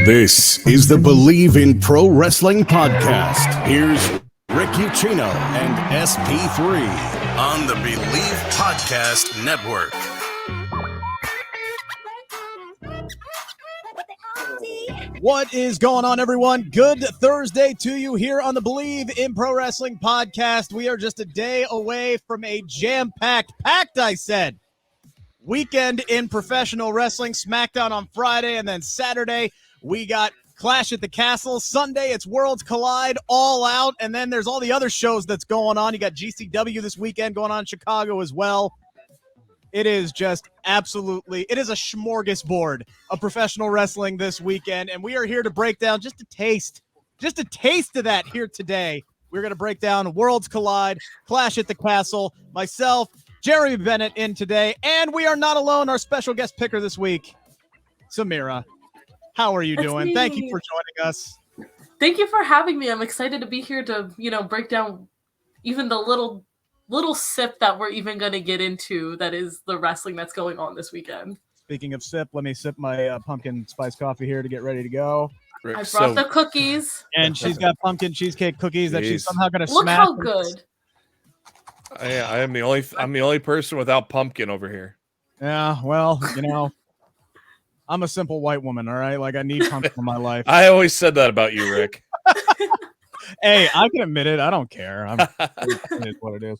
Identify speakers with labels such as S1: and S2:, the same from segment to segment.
S1: This is the Bleav in Pro Wrestling podcast. Here's Rick Ucchino and SP3 on the Bleav Podcast Network.
S2: What is going on, everyone? Good Thursday to you here on the Bleav in Pro Wrestling podcast. We are just a day away from a jam-packed, I said, weekend in professional wrestling. SmackDown on Friday, and then Saturday we got Clash at the Castle. Sunday, it's Worlds Collide, All Out, and then there's all the other shows that's going on. You got GCW this weekend going on in Chicago as well. It is just absolutely, it is a smorgasbord of professional wrestling this weekend, and we are here to break down just a taste of that here today. We're going to break down Worlds Collide, Clash at the Castle, myself, Jeremy Bennett in today, and we are not alone. Our special guest picker this week, Samira. How are you doing?
S3: Me.
S2: Thank you for joining us.
S3: Thank you for having me. I'm excited to be here to, break down even the little sip that we're even going to get into that is the wrestling that's going on this weekend.
S2: Speaking of sip, let me sip my pumpkin spice coffee here to get ready to go.
S3: I brought the cookies.
S2: And she's got pumpkin cheesecake cookies that she's somehow going to
S3: Look
S2: smash.
S3: how good.
S4: I'm the only person without pumpkin over here.
S2: Yeah, well, I'm a simple white woman, all right? Like, I need pumpkin in my life.
S4: I always said that about you, Rick.
S2: Hey, I can admit it. I don't care. It is what it is.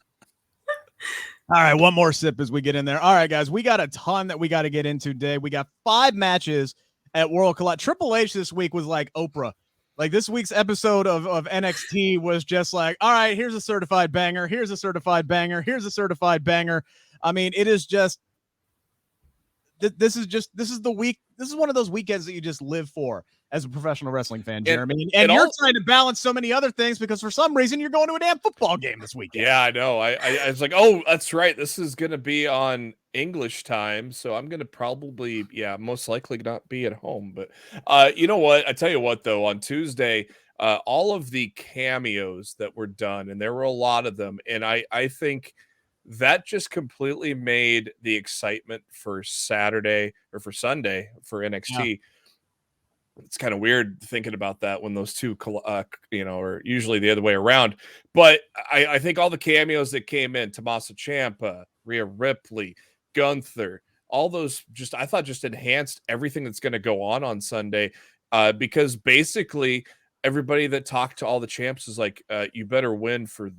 S2: All right, one more sip as we get in there. All right, guys, we got a ton that we got to get into today. We got 5 matches at World Collide. Triple H this week was like Oprah. Like, this week's episode of NXT was just like, all right, here's a certified banger. Here's a certified banger. Here's a certified banger. I mean, it is just, this is the week. This is one of those weekends that you just live for as a professional wrestling fan, Jeremy. And you're trying to balance so many other things because for some reason you're going to a damn football game this weekend.
S4: Yeah, I know. I was like, oh, that's right. This is going to be on English time. So I'm going to probably, most likely not be at home. But you know what? I tell you what, though, on Tuesday, all of the cameos that were done, and there were a lot of them. And I think that just completely made the excitement for Saturday or for Sunday for NXT. Yeah. It's kind of weird thinking about that when those two, are usually the other way around. But I think all the cameos that came in, Tommaso Ciampa, Rhea Ripley, Gunther, all those I thought just enhanced everything that's going to go on Sunday because basically everybody that talked to all the champs is like, you better win for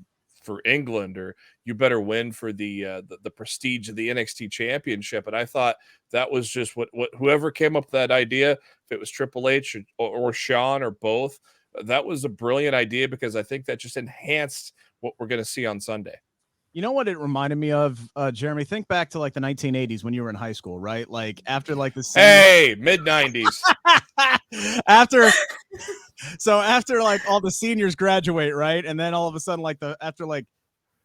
S4: England, or you better win for the prestige of the NXT championship. And I thought that was just what whoever came up with that idea, if it was Triple H or Shawn or both, that was a brilliant idea because I think that just enhanced what we're going to see on Sunday.
S2: You know what it reminded me of, Jeremy? Think back to like the 1980s when you were in high school, right? Like after like the
S4: mid-90s.
S2: after like all the seniors graduate, right? And then all of a sudden, after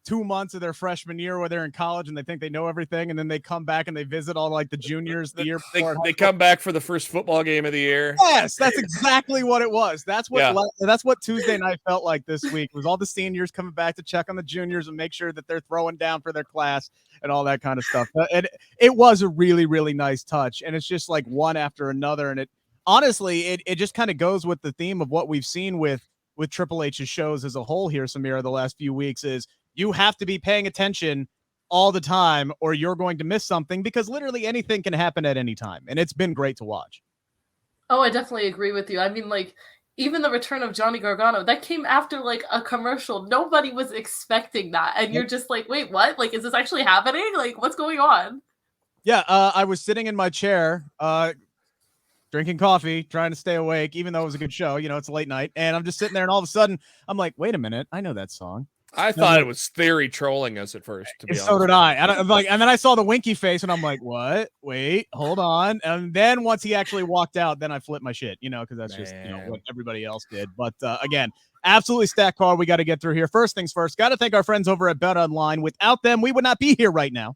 S2: 2 months of their freshman year where they're in college and they think they know everything, and then they come back and they visit all like the juniors the year before.
S4: They come back for the first football game of the year.
S2: Yes, that's exactly what it was. That's what Tuesday night felt like this week. Was all the seniors coming back to check on the juniors and make sure that they're throwing down for their class and all that kind of stuff. And it was a really, really nice touch. And it's just like one after another. And honestly, it just kind of goes with the theme of what we've seen with Triple H's shows as a whole here, Samira, the last few weeks is you have to be paying attention all the time or you're going to miss something because literally anything can happen at any time. And it's been great to watch.
S3: Oh, I definitely agree with you. I mean, even the return of Johnny Gargano, that came after a commercial. Nobody was expecting that. And you're just like, wait, what? Is this actually happening? What's going on?
S2: Yeah, I was sitting in my chair, drinking coffee, trying to stay awake, even though it was a good show. It's a late night. And I'm just sitting there and all of a sudden I'm like, wait a minute. I know that song.
S4: I thought it was Theory trolling us at first. To be honest.
S2: So did I. And then I saw the winky face, and I'm like, "What? Wait, hold on." And then once he actually walked out, then I flipped my shit, because that's just what everybody else did. But again, absolutely stacked card we got to get through here. First things first, got to thank our friends over at BetOnline. Without them, we would not be here right now.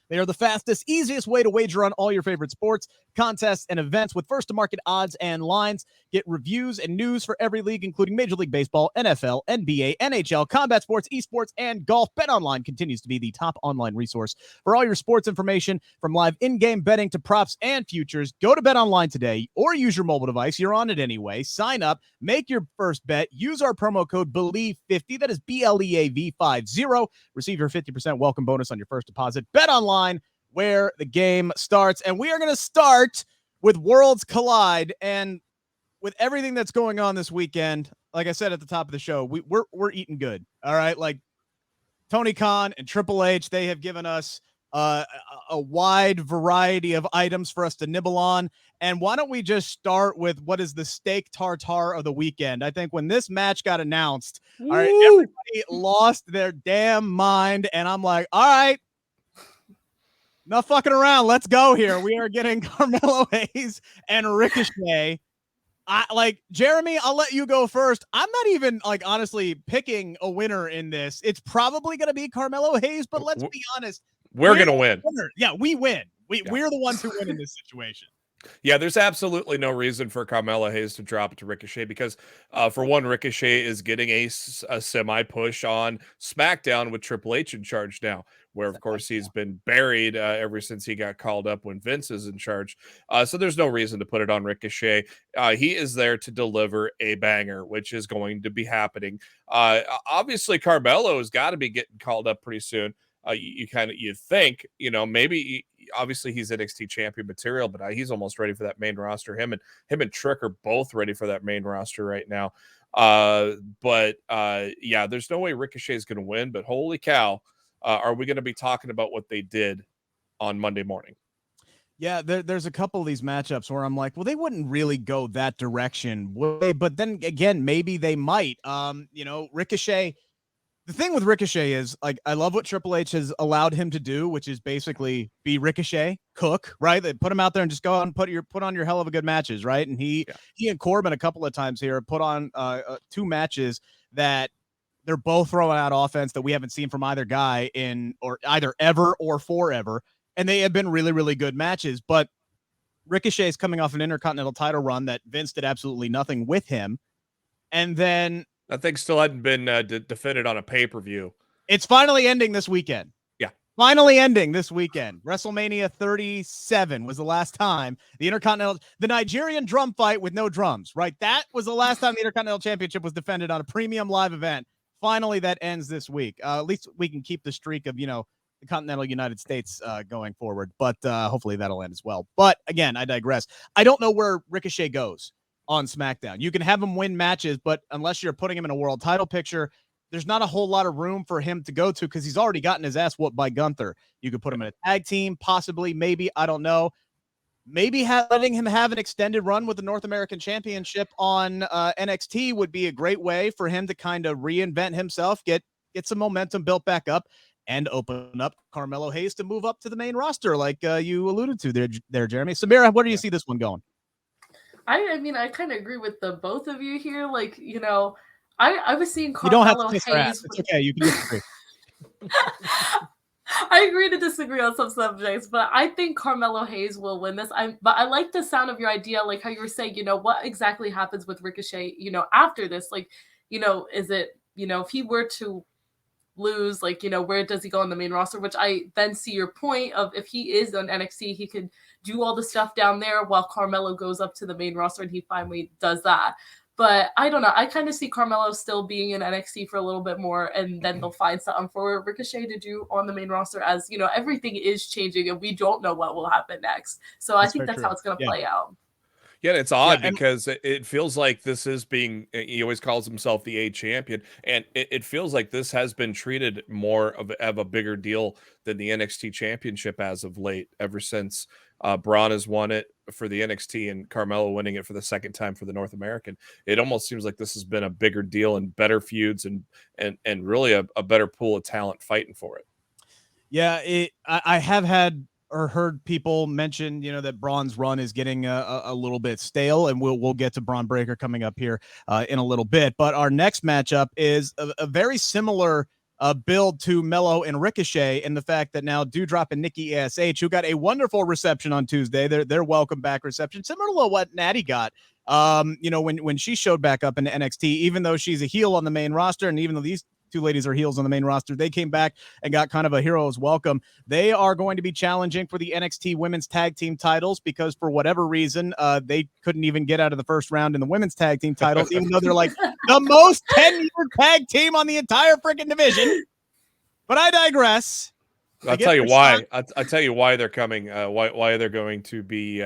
S2: They are the fastest, easiest way to wager on all your favorite sports. contests, and events with first-to-market odds and lines. Get reviews and news for every league, including Major League Baseball, NFL, NBA, NHL, combat sports, esports, and golf. BetOnline continues to be the top online resource for all your sports information, from live in-game betting to props and futures. Go to BetOnline today or use your mobile device. You're on it anyway. Sign up, make your first bet, use our promo code BLEAV50. That is BLEAV50. Receive your 50% welcome bonus on your first deposit. BetOnline, where the game starts. And we are going to start with Worlds Collide. And with everything that's going on this weekend, like I said at the top of the show, we're eating good. All right. Like Tony Khan and Triple H, they have given us a wide variety of items for us to nibble on. And why don't we just start with what is the steak tartare of the weekend? I think when this match got announced, all right, everybody lost their damn mind. And I'm like, all right, not fucking around. Let's go here. We are getting Carmelo Hayes and Ricochet. Jeremy, I'll let you go first. I'm not even honestly picking a winner in this. It's probably going to be Carmelo Hayes, but let's be honest.
S4: We're going to win.
S2: Yeah, we win. We're the ones who win in this situation.
S4: Yeah, there's absolutely no reason for Carmelo Hayes to drop it to Ricochet because, for one, Ricochet is getting a semi-push on SmackDown with Triple H in charge now, where, of course, he's been buried ever since he got called up when Vince is in charge. So there's no reason to put it on Ricochet. He is there to deliver a banger, which is going to be happening. Obviously, Carmelo has got to be getting called up pretty soon. You think, maybe obviously he's NXT champion material, but he's almost ready for that main roster. Him and Trick are both ready for that main roster right now. Yeah, there's no way Ricochet is going to win, but holy cow, are we going to be talking about what they did on Monday morning?
S2: Yeah, there's a couple of these matchups where I'm like, well, they wouldn't really go that direction, would they? But then again, maybe they might. Ricochet. The thing with Ricochet is, I love what Triple H has allowed him to do, which is basically be Ricochet, cook, right? They put him out there and just go out and put on your hell of a good matches, right? And he and Corbin a couple of times here put on 2 matches that they're both throwing out offense that we haven't seen from either guy or either ever or forever, and they have been really, really good matches. But Ricochet is coming off an Intercontinental title run that Vince did absolutely nothing with him, and then
S4: that thing still hadn't been defended on a pay-per-view.
S2: It's finally ending this weekend.
S4: Yeah.
S2: Finally ending this weekend. WrestleMania 37 was the last time the Nigerian drum fight with no drums, right? That was the last time the Intercontinental Championship was defended on a premium live event. Finally, that ends this week. At least we can keep the streak of, the continental United States going forward, but hopefully that'll end as well. But again, I digress. I don't know where Ricochet goes on SmackDown. You can have him win matches, but unless you're putting him in a world title picture, there's not a whole lot of room for him to go to because he's already gotten his ass whooped by Gunther. You could put him in a tag team, possibly, maybe, I don't know. Maybe letting him have an extended run with the North American Championship on NXT would be a great way for him to kind of reinvent himself, get some momentum built back up, and open up Carmelo Hayes to move up to the main roster like you alluded to there, Jeremy. Samira, where do you see this one going?
S3: I mean, I kind of agree with the both of you here. I was seeing Carmelo
S2: You don't have to kiss her
S3: Hayes.
S2: ass. It's okay. You can disagree.
S3: I agree to disagree on some subjects, but I think Carmelo Hayes will win this. But I like the sound of your idea, like how you were saying, what exactly happens with Ricochet, after this, is it, if he were to lose, where does he go on the main roster? Which I then see your point of, if he is on NXT, he could do all the stuff down there while Carmelo goes up to the main roster and he finally does that. But I don't know. I kind of see Carmelo still being in NXT for a little bit more, and then they'll find something for Ricochet to do on the main roster, as everything is changing and we don't know what will happen next. So I think that's how it's going to play out.
S4: Yeah, it's odd because it feels like this is being, he always calls himself the A champion, and it feels like this has been treated more of a bigger deal than the NXT championship as of late, ever since Braun has won it for the NXT and Carmelo winning it for the second time for the North American. It almost seems like this has been a bigger deal and better feuds and really a better pool of talent fighting for it.
S2: Yeah, I have had or heard people mention, that Braun's run is getting a little bit stale, and we'll get to Braun Breaker coming up here in a little bit. But our next matchup is a very similar build to Mello and Ricochet, and the fact that now Doudrop and Nikki ASH, who got a wonderful reception on Tuesday, their welcome back reception, similar to what Natty got, when she showed back up in NXT, even though she's a heel on the main roster, and even though these two ladies are heels on the main roster, they came back and got kind of a hero's welcome. They are going to be challenging for the NXT women's tag team titles because for whatever reason, they couldn't even get out of the first round in the women's tag team titles, even though they're like the most tenured tag team on the entire freaking division. But I digress.
S4: I'll tell you why. I'll tell you why they're coming. Why they're going to be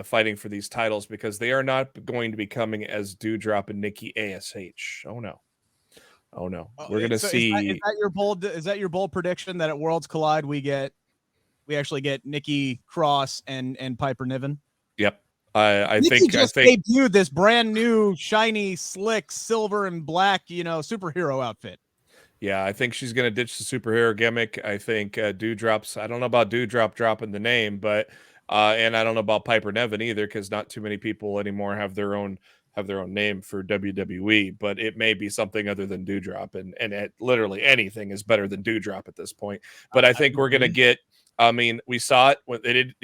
S4: fighting for these titles, because they are not going to be coming as Doudrop and Nikki ASH. Oh no. We're gonna see.
S2: Is that your bold prediction that at Worlds Collide we actually get Nikki Cross and Piper Niven?
S4: Yep. I think
S2: debuted this brand new shiny, slick, silver and black, superhero outfit.
S4: Yeah, I think she's gonna ditch the superhero gimmick. I think Doudrop's. I don't know about Doudrop dropping the name, but and I don't know about Piper Niven either, because not too many people anymore have their own name for WWE, but it may be something other than Doudrop, and literally anything is better than Doudrop at this point. But I think we're gonna get. I mean, we saw it when they did.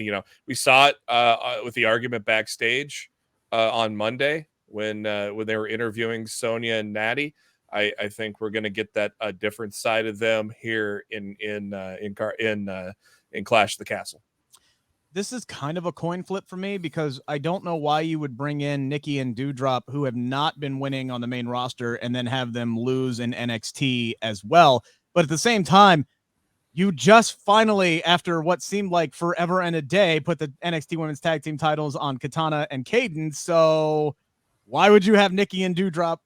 S4: We saw it with the argument backstage on Monday when they were interviewing Sonya and Natty. I think we're gonna get that a different side of them here in Clash of the Castle.
S2: This is kind of a coin flip for me because I don't know why you would bring in Nikki and Doudrop, who have not been winning on the main roster, and then have them lose in NXT as well. But at the same time, you just finally, after what seemed like forever and a day, put the NXT Women's Tag Team titles on Katana and Kaden. So why would you have Nikki and Doudrop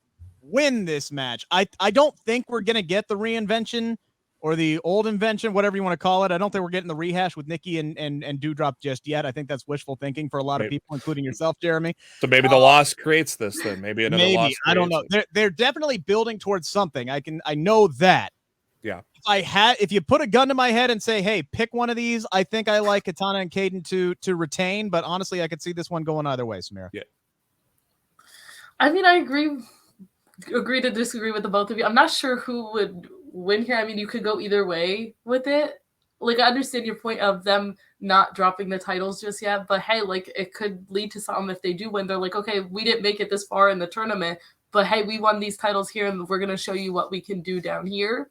S2: win this match? I don't think we're going to get the reinvention or the old invention, whatever you want to call it. I don't think we're getting the rehash with Nikki and Doudrop just yet. I think that's wishful thinking for a lot of people, including yourself, Jeremy.
S4: So maybe the loss creates this then. Maybe another loss.
S2: I don't know. They're definitely building towards something. I know that.
S4: Yeah.
S2: If you put a gun to my head and say, hey, pick one of these, I think I like Katana and Kaden to retain, but honestly, I could see this one going either way, Samira.
S4: Yeah.
S3: I mean, I agree to disagree with the both of you. I'm not sure who would win here. I mean, you could go either way with it. Like, I understand your point of them not dropping the titles just yet, but hey, like, it could lead to something if they do win. They're like, okay, we didn't make it this far in the tournament, but hey, we won these titles here, and we're going to show you what we can do down here.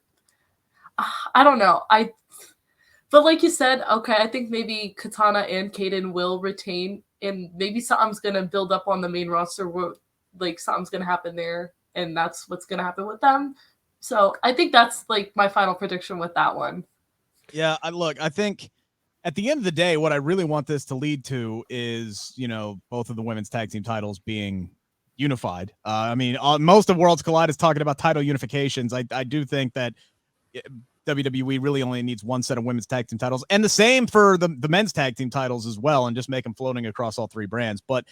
S3: I don't know. But like you said, okay, I think maybe Katana and Kaden will retain, and maybe something's going to build up on the main roster where, like, something's going to happen there, and that's what's going to happen with them. So I think that's like my final prediction with that one.
S2: Yeah, I think at the end of the day, what I really want this to lead to is, both of the women's tag team titles being unified. I mean, most of Worlds Collide is talking about title unifications. I do think that WWE really only needs one set of women's tag team titles, and the same for the men's tag team titles as well, and just make them floating across all three brands. But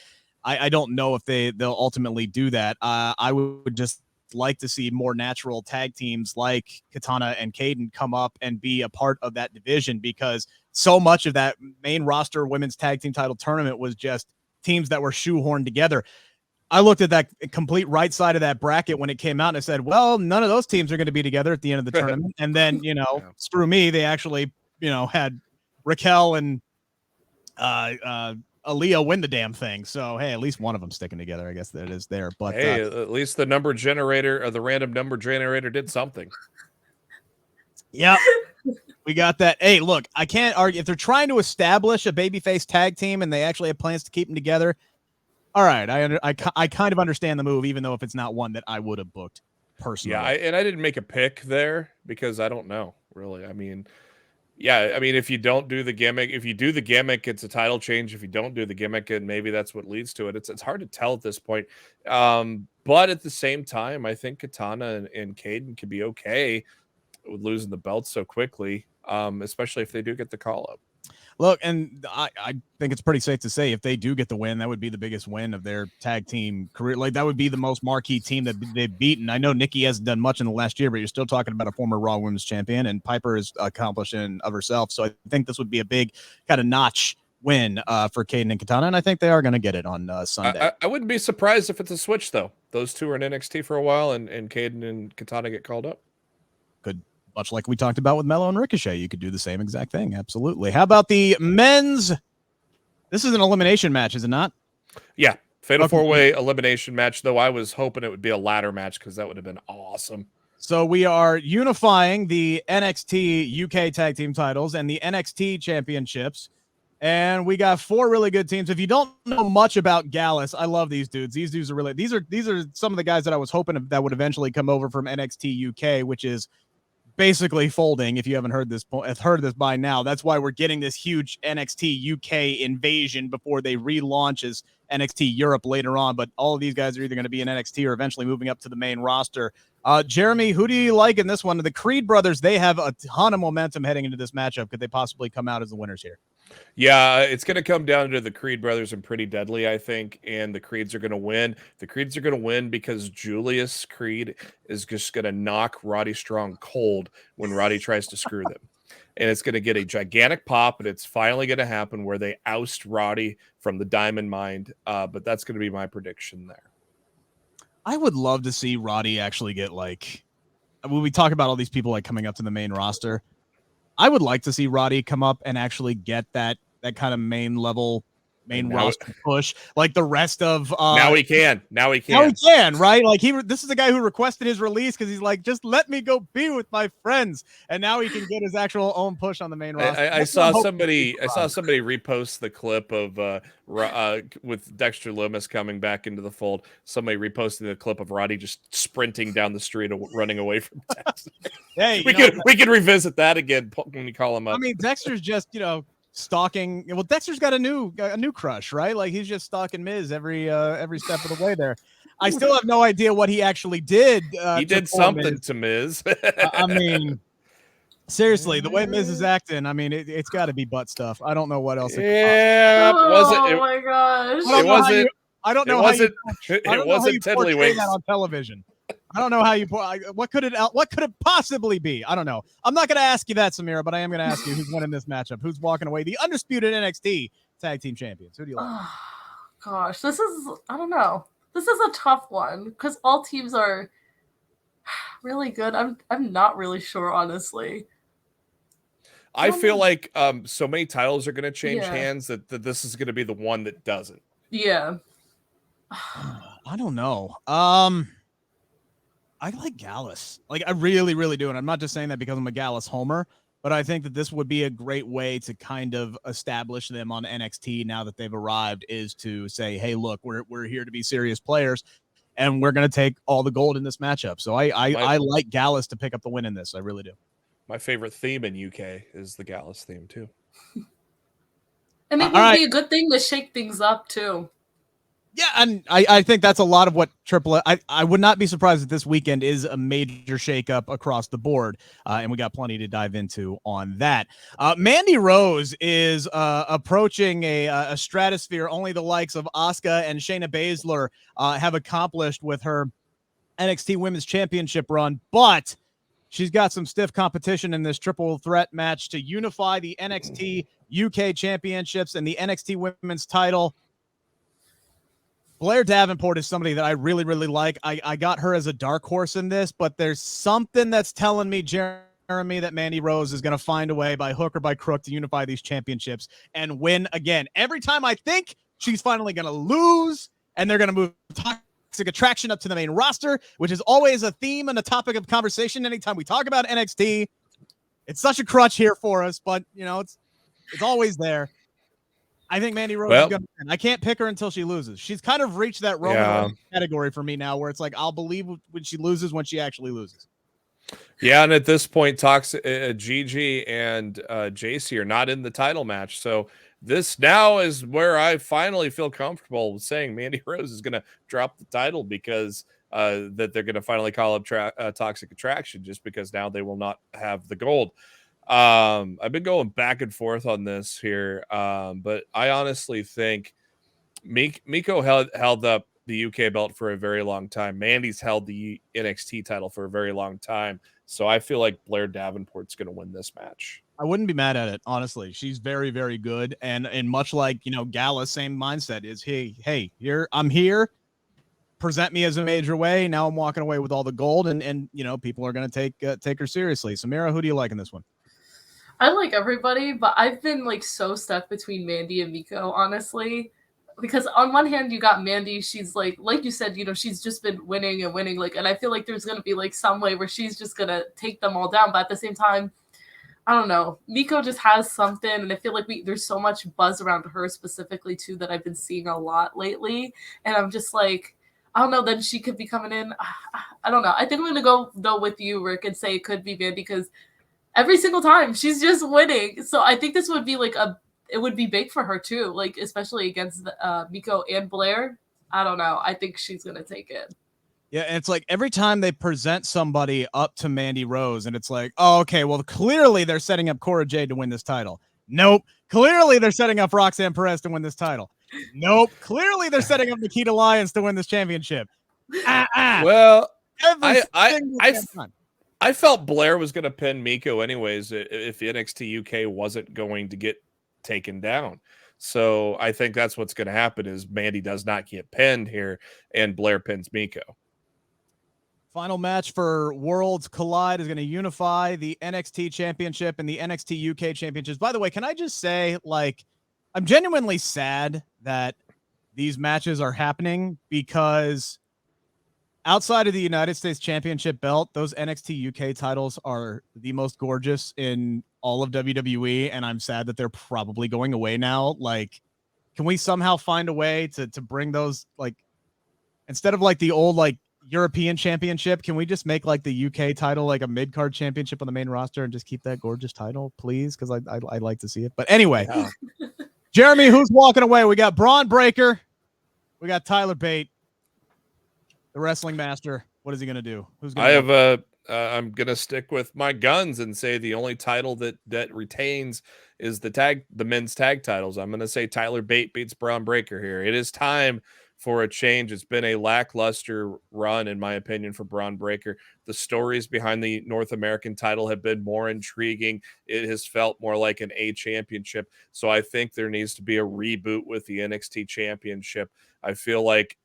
S2: I don't know if they'll ultimately do that. I would just like to see more natural tag teams like Katana and Kaden come up and be a part of that division, because so much of that main roster women's tag team title tournament was just teams that were shoehorned together. I looked at that complete right side of that bracket when it came out, and I said, well, none of those teams are going to be together at the end of the tournament. And then, screw me, they actually, had Raquel and Aaliyah win the damn thing. So, hey, at least one of them sticking together. I guess that is there. But
S4: hey, at least the number generator or the random number generator did something.
S2: Yeah, we got that. Hey, look, I can't argue. If they're trying to establish a babyface tag team and they actually have plans to keep them together, all right, I kind of understand the move, even though if it's not one that I would have booked personally.
S4: Yeah, I didn't make a pick there because I don't know, really. I mean, yeah, I mean, if you don't do the gimmick, if you do the gimmick, it's a title change. If you don't do the gimmick, and maybe that's what leads to it. It's hard to tell at this point. But at the same time, I think Katana and Kaden could be okay with losing the belts so quickly, especially if they do get the call up.
S2: Look, and I think it's pretty safe to say if they do get the win, that would be the biggest win of their tag team career. Like, that would be the most marquee team that they've beaten. I know Nikki hasn't done much in the last year, but you're still talking about a former Raw Women's Champion, and Piper is accomplishing of herself. So I think this would be a big kind of notch win for Kaden and Katana, and I think they are going to get it on Sunday.
S4: I wouldn't be surprised if it's a switch, though. Those two are in NXT for a while, and Kaden and Katana get called up.
S2: Much like we talked about with Melo and Ricochet, you could do the same exact thing. Absolutely. How about the men's? This is an elimination match, is it not?
S4: Yeah. Fatal 4-way elimination match, though I was hoping it would be a ladder match because that would have been awesome.
S2: So we are unifying the NXT UK tag team titles and the NXT championships. And we got 4 really good teams. If you don't know much about Gallus, I love these dudes. These dudes are really, these are some of the guys that I was hoping that would eventually come over from NXT UK, which is basically folding. If you haven't heard this by now, that's why we're getting this huge NXT UK invasion before they relaunch as NXT Europe later on. But all of these guys are either going to be in NXT or eventually moving up to the main roster. Jeremy, who do you like in this one? The Creed brothers, they have a ton of momentum heading into this matchup. Could they possibly come out as the winners here?
S4: Yeah, it's going to come down to the Creed brothers and Pretty Deadly, I think, and the Creeds are going to win. The Creeds are going to win because Julius Creed is just going to knock Roddy Strong cold when Roddy tries to screw them. And it's going to get a gigantic pop, and it's finally going to happen where they oust Roddy from the Diamond Mine. But that's going to be my prediction there.
S2: I would love to see Roddy actually get when we talk about all these people coming up to the main roster, I would like to see Roddy come up and actually get that kind of main roster push like the rest of
S4: now he can
S2: right, like this is the guy who requested his release because he's like, just let me go be with my friends, and now he can get his actual own push on the main roster.
S4: I saw somebody repost the clip of with Dexter Lumis coming back into the fold. Somebody reposted the clip of Roddy just sprinting down the street running away from Dexter.
S2: Hey,
S4: we could revisit that again when you call him up.
S2: I mean, Dexter's just stalking. Well, Dexter's got a new crush, right? Like he's just stalking Miz every step of the way there. I still have no idea what he actually did.
S4: He did something to Miz.
S2: I mean, seriously, the way Miz is acting, I mean, it's got to be butt stuff. I don't know what else.
S3: Oh my gosh!
S2: I don't know how you
S4: tiddlywinks
S2: that on television. I don't know how you what could it possibly be? I don't know. I'm not going to ask you that, Samira, but I am going to ask you who's winning this matchup. Who's walking away the undisputed NXT tag team champions? Who do you like?
S3: Gosh, I don't know. This is a tough one because all teams are really good. I'm not really sure, honestly.
S4: I feel like so many titles are going to change hands that this is going to be the one that doesn't.
S3: Yeah.
S2: I don't know. I like Gallus. Like, I really, really do. And I'm not just saying that because I'm a Gallus homer, but I think that this would be a great way to kind of establish them on NXT now that they've arrived, is to say, hey, look, we're here to be serious players, and we're going to take all the gold in this matchup. So I like Gallus to pick up the win in this. I really do.
S4: My favorite theme in UK is the Gallus theme, too.
S3: And it would be a good thing to shake things up, too.
S2: Yeah, and I think that's a lot of what I would not be surprised if this weekend is a major shakeup across the board, and we got plenty to dive into on that. Mandy Rose is approaching a stratosphere only the likes of Asuka and Shayna Baszler have accomplished with her NXT Women's Championship run, but she's got some stiff competition in this triple threat match to unify the NXT UK Championships and the NXT Women's title. Blair Davenport is somebody that I really, really like. I got her as a dark horse in this, but there's something that's telling me, Jeremy, that Mandy Rose is going to find a way by hook or by crook to unify these championships and win again. Every time I think she's finally going to lose and they're going to move Toxic Attraction up to the main roster, which is always a theme and a topic of conversation anytime we talk about NXT. It's such a crutch here for us, but, it's always there. I think Mandy Rose is going to win. I can't pick her until she loses. She's kind of reached that Roman Reigns category for me now, where it's like I'll believe when she loses when she actually loses.
S4: Yeah, and at this point, Gigi and JC are not in the title match, so this now is where I finally feel comfortable with saying Mandy Rose is going to drop the title because that they're going to finally call up Toxic Attraction, just because now they will not have the gold. I've been going back and forth on this here, but I honestly think Miko held up the UK belt for a very long time. Mandy's held the NXT title for a very long time, so I feel like Blair Davenport's going to win this match.
S2: I wouldn't be mad at it, honestly. She's very, very good, and much like Gallus, same mindset is, hey, I'm here. present me as a major way. Now I'm walking away with all the gold, and you know, people are going to take her seriously. Samira, who do you like in this one?
S3: I like everybody, but I've been like so stuck between Mandy and Miko, honestly. Because on one hand, you got Mandy, she's like you said, you know, she's just been winning and winning, like, and I feel like there's gonna be like some way where she's just gonna take them all down. But at the same time, I don't know, Miko just has something, and I feel like there's so much buzz around her specifically too that I've been seeing a lot lately, and I'm just like, I don't know, then she could be coming in. I don't know. I think I'm gonna go though with you, Rick, and say it could be Mandy because every single time she's just winning. So I think this would be like it would be big for her too, like especially against Miko and Blair. I don't know. I think she's gonna take it.
S2: Yeah, and it's like every time they present somebody up to Mandy Rose, and it's like, oh, okay, well, clearly they're setting up Cora Jade to win this title. Nope. Clearly they're setting up Roxanne Perez to win this title. Nope. Clearly they're setting up Nikita Lyons to win this championship.
S4: Well,
S2: Every
S4: I felt Blair was going to pin Miko anyways if NXT UK wasn't going to get taken down. So I think that's what's going to happen is Mandy does not get pinned here and Blair pins Miko.
S2: Final match for Worlds Collide is going to unify the NXT Championship and the NXT UK Championships. By the way, can I just say, like, I'm genuinely sad that these matches are happening because outside of the United States Championship belt, those NXT UK titles are the most gorgeous in all of WWE, and I'm sad that they're probably going away now. Like, can we somehow find a way to bring those, like, instead of like the old like European Championship, can we just make like the UK title like a mid-card championship on the main roster and just keep that gorgeous title, please? Because I like to see it. But anyway, Jeremy, who's walking away? We got Braun Breaker, we got Tyler Bate. The wrestling master, what is he going to do? Who's going
S4: I'm going to stick with my guns and say the only title that retains is the men's tag titles. I'm going to say Tyler Bate beats Braun Breaker here. It is time for a change. It's been a lackluster run, in my opinion, for Braun Breaker. The stories behind the North American title have been more intriguing. It has felt more like an A championship. So I think there needs to be a reboot with the NXT championship. I feel like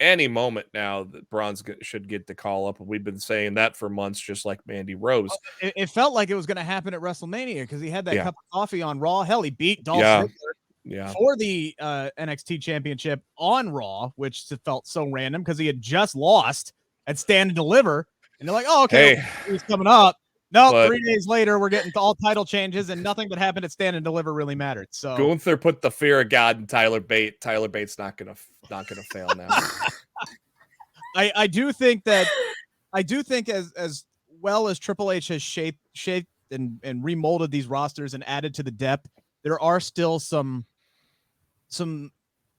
S4: any moment now that Braun's should get the call up. We've been saying that for months, just like Mandy Rose.
S2: It felt like it was going to happen at WrestleMania because he had that cup of coffee on Raw. Hell, he beat Dolph Ziggler for the NXT Championship on Raw, which felt so random because he had just lost at Stand and Deliver. And they're like, oh, okay, he's coming up. No, 3 days later, we're getting all title changes, and nothing that happened at Stand and Deliver really mattered. So
S4: Gunther put the fear of God in Tyler Bate. Tyler Bate's not gonna fail now.
S2: I do think as well as Triple H has shaped and remolded these rosters and added to the depth, there are still some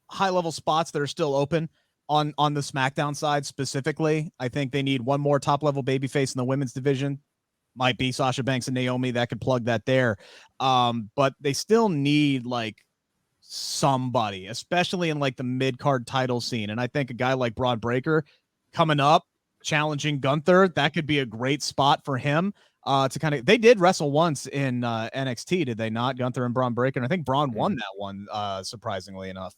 S2: high level spots that are still open on the SmackDown side specifically. I think they need one more top level babyface in the women's division. Might be Sasha Banks and Naomi that could plug that there. But they still need like somebody, especially in like the mid-card title scene. And I think a guy like Braun Breaker coming up, challenging Gunther, that could be a great spot for him to kind of, they did wrestle once in NXT, did they not? Gunther and Braun Breaker. And I think Braun won that one, surprisingly enough.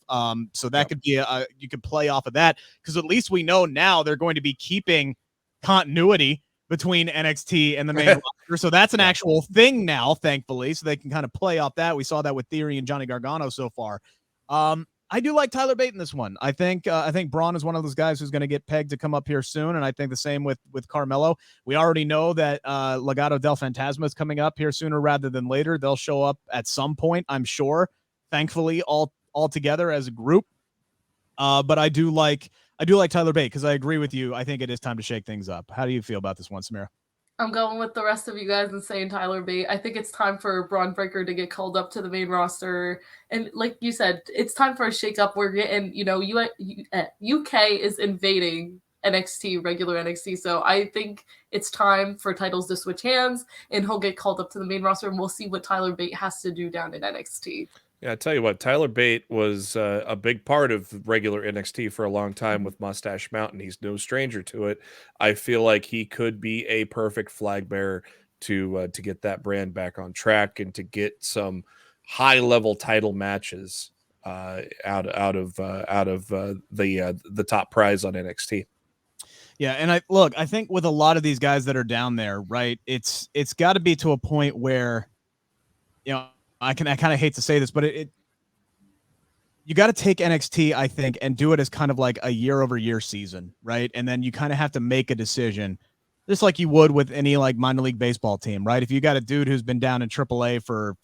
S2: So that could be you could play off of that because at least we know now they're going to be keeping continuity between NXT and the main roster. So that's an actual thing now, thankfully. So they can kind of play off that. We saw that with Theory and Johnny Gargano so far. I do like Tyler Bate in this one. I think Braun is one of those guys who's going to get pegged to come up here soon. And I think the same with Carmelo. We already know that Legado del Fantasma is coming up here sooner rather than later. They'll show up at some point, I'm sure, thankfully, all together as a group. But I do like Tyler Bate because I agree with you. I think it is time to shake things up. How do you feel about this one, Samira?
S3: I'm going with the rest of you guys and saying Tyler Bate. I think it's time for Braun Breaker to get called up to the main roster. And like you said, it's time for a shakeup. We're getting, UK is invading NXT, regular NXT. So I think it's time for titles to switch hands and he'll get called up to the main roster and we'll see what Tyler Bate has to do down in NXT.
S4: Yeah, I tell you what, Tyler Bate was a big part of regular NXT for a long time with Mustache Mountain. He's no stranger to it. I feel like he could be a perfect flag bearer to get that brand back on track and to get some high-level title matches out of the top prize on NXT.
S2: Yeah, and I think with a lot of these guys that are down there, right, it's got to be to a point where, I kind of hate to say this, but you got to take NXT, I think, and do it as kind of like a year-over-year season, right? And then you kind of have to make a decision, just like you would with any like minor league baseball team, right? If you got a dude who's been down in AAA for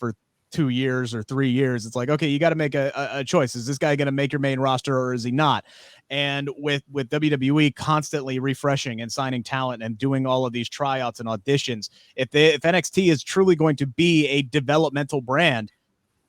S2: 2 years or 3 years, it's like, okay, you got to make a choice. Is this guy going to make your main roster or is he not? And with WWE constantly refreshing and signing talent and doing all of these tryouts and auditions, if NXT is truly going to be a developmental brand,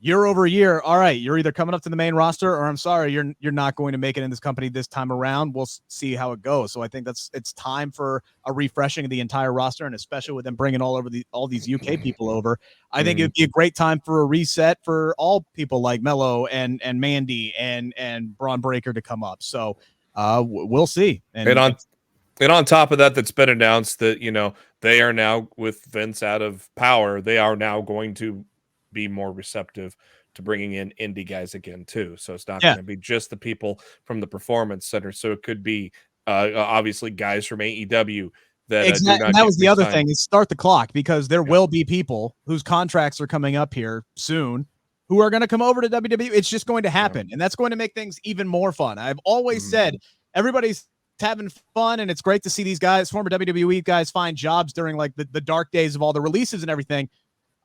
S2: year over year, all right, you're either coming up to the main roster or I'm sorry, you're not going to make it in this company this time around. We'll see how it goes. So I think it's time for a refreshing of the entire roster, and especially with them bringing all these UK people over. I think it'd be a great time for a reset for all people like Mello and Mandy and Braun Breaker to come up. So we'll see.
S4: And on top of that, that's been announced that they are now, with Vince out of power, they are now going to be more receptive to bringing in indie guys again too. So it's not going to be just the people from the Performance Center. So it could be obviously guys from AEW that
S2: exactly. And that was the other thing, is start the clock, because there will be people whose contracts are coming up here soon who are going to come over to WWE. It's just going to happen, and that's going to make things even more fun. I've always said everybody's having fun, and it's great to see these guys, former WWE guys, find jobs during like the dark days of all the releases and everything.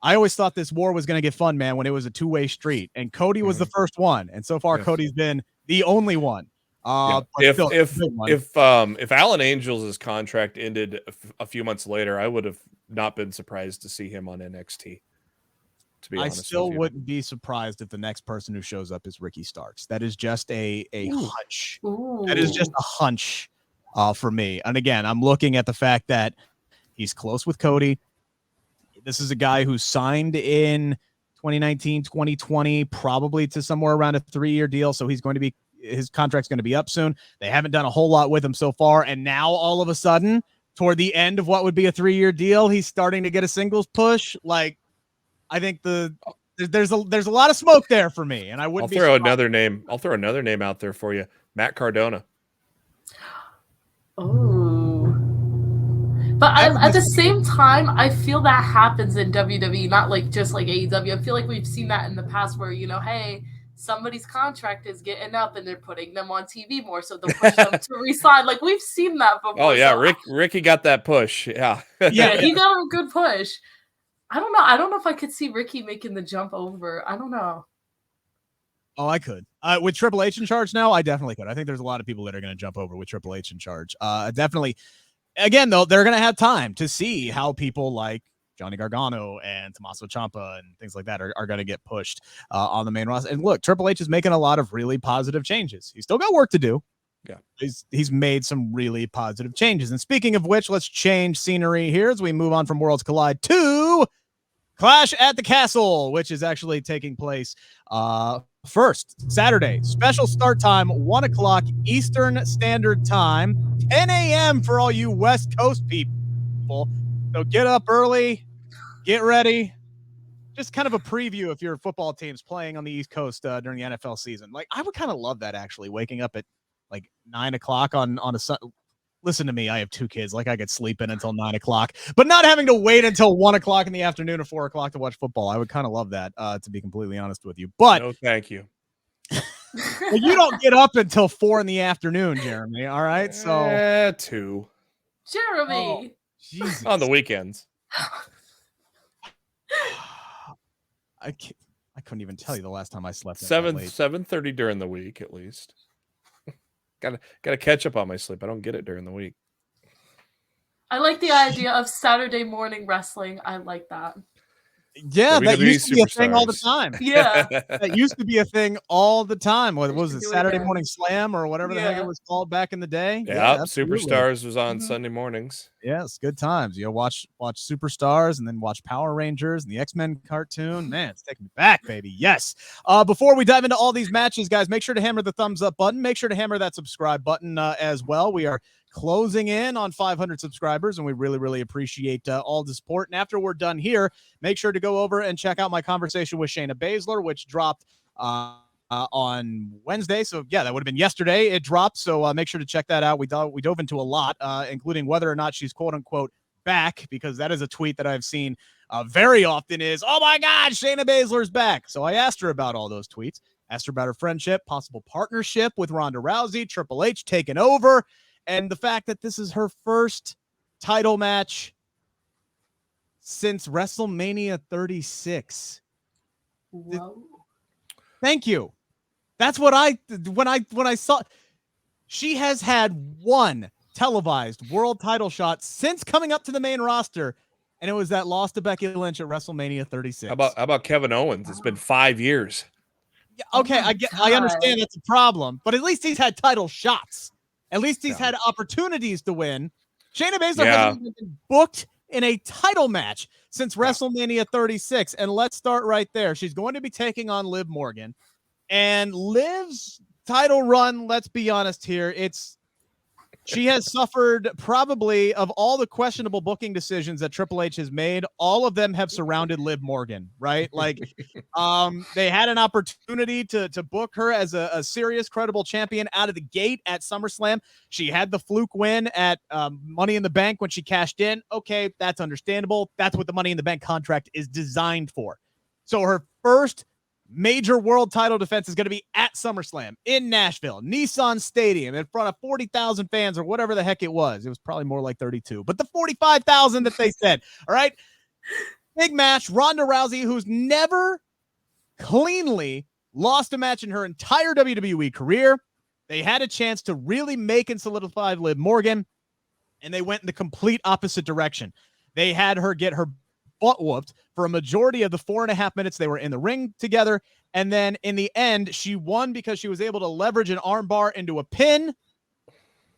S2: I always thought this war was going to get fun, man, when it was a two-way street, and Cody was the first one, and so far Cody's been the only one.
S4: If Alan Angels' contract ended a few months later, I would have not been surprised to see him on NXT. To be honest, I still
S2: wouldn't be surprised if the next person who shows up is Ricky Starks. That is just a hunch. Ooh. That is just a hunch for me. And again, I'm looking at the fact that he's close with Cody. This is a guy who signed in 2019, 2020, probably to somewhere around a 3-year deal. So his contract's going to be up soon. They haven't done a whole lot with him so far. And now all of a sudden, toward the end of what would be a 3-year deal, he's starting to get a singles push. Like, I think there's a lot of smoke there for me. And I'll throw
S4: another name out there for you. Matt Cardona.
S3: Oh. But at the same time, I feel that happens in WWE, not like just like AEW. I feel like we've seen that in the past where, hey, somebody's contract is getting up and they're putting them on TV more, so they'll push them to resign. Like, we've seen that before.
S4: Oh, yeah, so Ricky got that push. Yeah.
S3: Yeah, he got a good push. I don't know. I don't know if I could see Ricky making the jump over. I don't know.
S2: Oh, I could. With Triple H in charge now, I definitely could. I think there's a lot of people that are going to jump over with Triple H in charge. Definitely. Again, though, they're going to have time to see how people like Johnny Gargano and Tommaso Ciampa and things like that are going to get pushed on the main roster. And look, Triple H is making a lot of really positive changes. He's still got work to do.
S4: Yeah,
S2: he's made some really positive changes. And speaking of which, let's change scenery here as we move on from Worlds Collide to Clash at the Castle, which is actually taking place first Saturday. Special start time, 1 o'clock Eastern Standard Time, 10 a.m. for all you West Coast people. So get up early, get ready. Just kind of a preview if your football team's playing on the East Coast during the NFL season. Like, I would kind of love that, actually, waking up at like 9 o'clock on a Sunday. Listen to me, I have 2 kids. Like, I could sleep in until 9 o'clock, but not having to wait until 1 o'clock in the afternoon or 4 o'clock to watch football. I would kind of love that, to be completely honest with you. But
S4: no, thank you.
S2: Well, you don't get up until 4 in the afternoon, Jeremy. All right, so
S4: 2.
S3: Jeremy,
S2: Jesus.
S4: On the weekends.
S2: I couldn't even tell you the last time I slept.
S4: 7:30 during the week, at least. Gotta catch up on my sleep. I don't get it during the week.
S3: I like the idea of Saturday morning wrestling. I like that.
S2: Yeah, that used to be a thing all the time.
S3: Yeah.
S2: That used to be a thing all the time. What was it, Saturday Morning Slam or whatever the heck it was called back in the day?
S4: Yeah, Superstars was on Sunday mornings.
S2: Yes, good times. Watch Superstars and then watch Power Rangers and the X-Men cartoon. Man, it's taking me back, baby. Yes. Before we dive into all these matches, guys, make sure to hammer the thumbs up button. Make sure to hammer that subscribe button as well. We are closing in on 500 subscribers, and we really, really appreciate all the support. And after we're done here, make sure to go over and check out my conversation with Shayna Baszler, which dropped on Wednesday. So yeah, that would have been yesterday. It dropped. So make sure to check that out. We dove into a lot, including whether or not she's quote unquote back, because that is a tweet that I've seen very often is, oh my God, Shayna Baszler's back. So I asked her about all those tweets, asked her about her friendship, possible partnership with Ronda Rousey, Triple H taking over, and the fact that this is her first title match since WrestleMania 36.
S3: Whoa.
S2: Thank you. That's what when I saw. She has had one televised world title shot since coming up to the main roster, and it was that loss to Becky Lynch at WrestleMania 36.
S4: How about Kevin Owens? It's been 5 years.
S2: Yeah, okay, I understand that's a problem, but at least he's had title shots. At least he's had opportunities to win. Shayna Baszler hasn't even been booked in a title match since WrestleMania 36. And let's start right there. She's going to be taking on Liv Morgan. And Liv's title run, let's be honest here, she has suffered probably, of all the questionable booking decisions that Triple H has made, all of them have surrounded Liv Morgan, right? Like, they had an opportunity to book her as a serious, credible champion out of the gate at SummerSlam. She had the fluke win at Money in the Bank when she cashed in. Okay, that's understandable. That's what the Money in the Bank contract is designed for. So her first major world title defense is going to be at SummerSlam in Nashville, Nissan Stadium, in front of 40,000 fans or whatever the heck it was. It was probably more like 32, but the 45,000 that they said. All right. Big match. Ronda Rousey, who's never cleanly lost a match in her entire WWE career. They had a chance to really make and solidify Liv Morgan, and they went in the complete opposite direction. They had her get her butt whooped for a majority of the 4.5 minutes they were in the ring together. And then in the end, she won because she was able to leverage an armbar into a pin,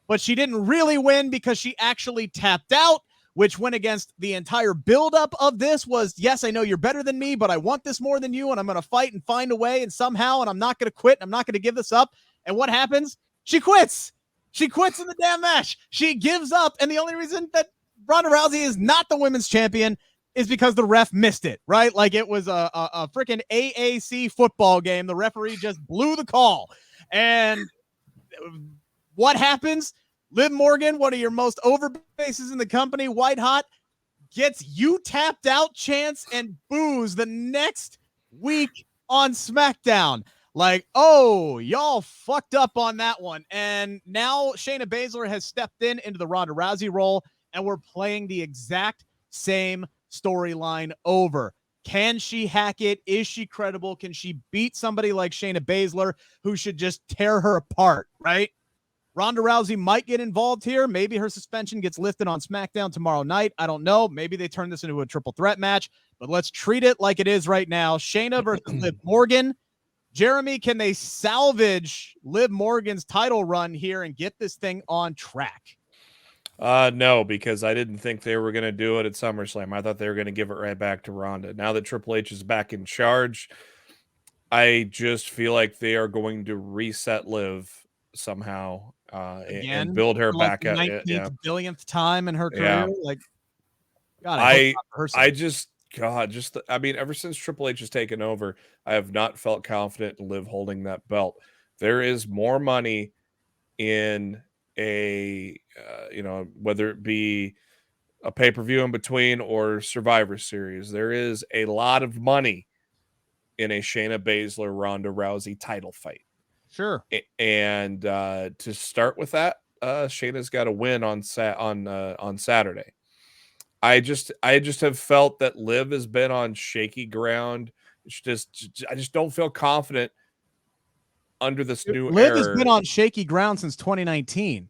S2: but she didn't really win because she actually tapped out, which went against the entire buildup of this was, yes, I know you're better than me, but I want this more than you, and I'm going to fight and find a way and somehow, and I'm not going to quit. I'm not going to give this up. And what happens? She quits. She quits in the damn match. She gives up. And the only reason that Ronda Rousey is not the women's champion is because the ref missed it, right? Like it was a freaking AAC football game. The referee just blew the call. And what happens? Liv Morgan, one of your most over faces in the company, white hot, gets you tapped out chance and boos the next week on SmackDown. Like, oh, y'all fucked up on that one. And now Shayna Baszler has stepped into the Ronda Rousey role, and we're playing the exact same storyline over. Can she hack it? Is she credible? Can she beat somebody like Shayna Baszler, who should just tear her apart, right? Ronda Rousey might get involved here. Maybe her suspension gets lifted on SmackDown tomorrow night. I don't know. Maybe they turn this into a triple threat match, but let's treat it like it is right now. Shayna versus Liv Morgan. Jeremy, can they salvage Liv Morgan's title run here and get this thing on track?
S4: No, because I didn't think they were going to do it at SummerSlam. I thought they were going to give it right back to Ronda. Now that Triple H is back in charge, I just feel like they are going to reset Liv somehow and build her back up.
S2: 19th billionth time in her career.
S4: Yeah.
S2: Like, God,
S4: I mean, ever since Triple H has taken over, I have not felt confident in Liv holding that belt. There is more money in a whether it be a pay-per-view in between or Survivor Series, there is a lot of money in a Shayna Baszler Ronda Rousey title fight.
S2: Sure.
S4: And to start with that, Shayna's got to win on Saturday. I just have felt that Liv has been on shaky ground. I just don't feel confident under this new
S2: Liv
S4: era.
S2: has been on shaky ground since 2019.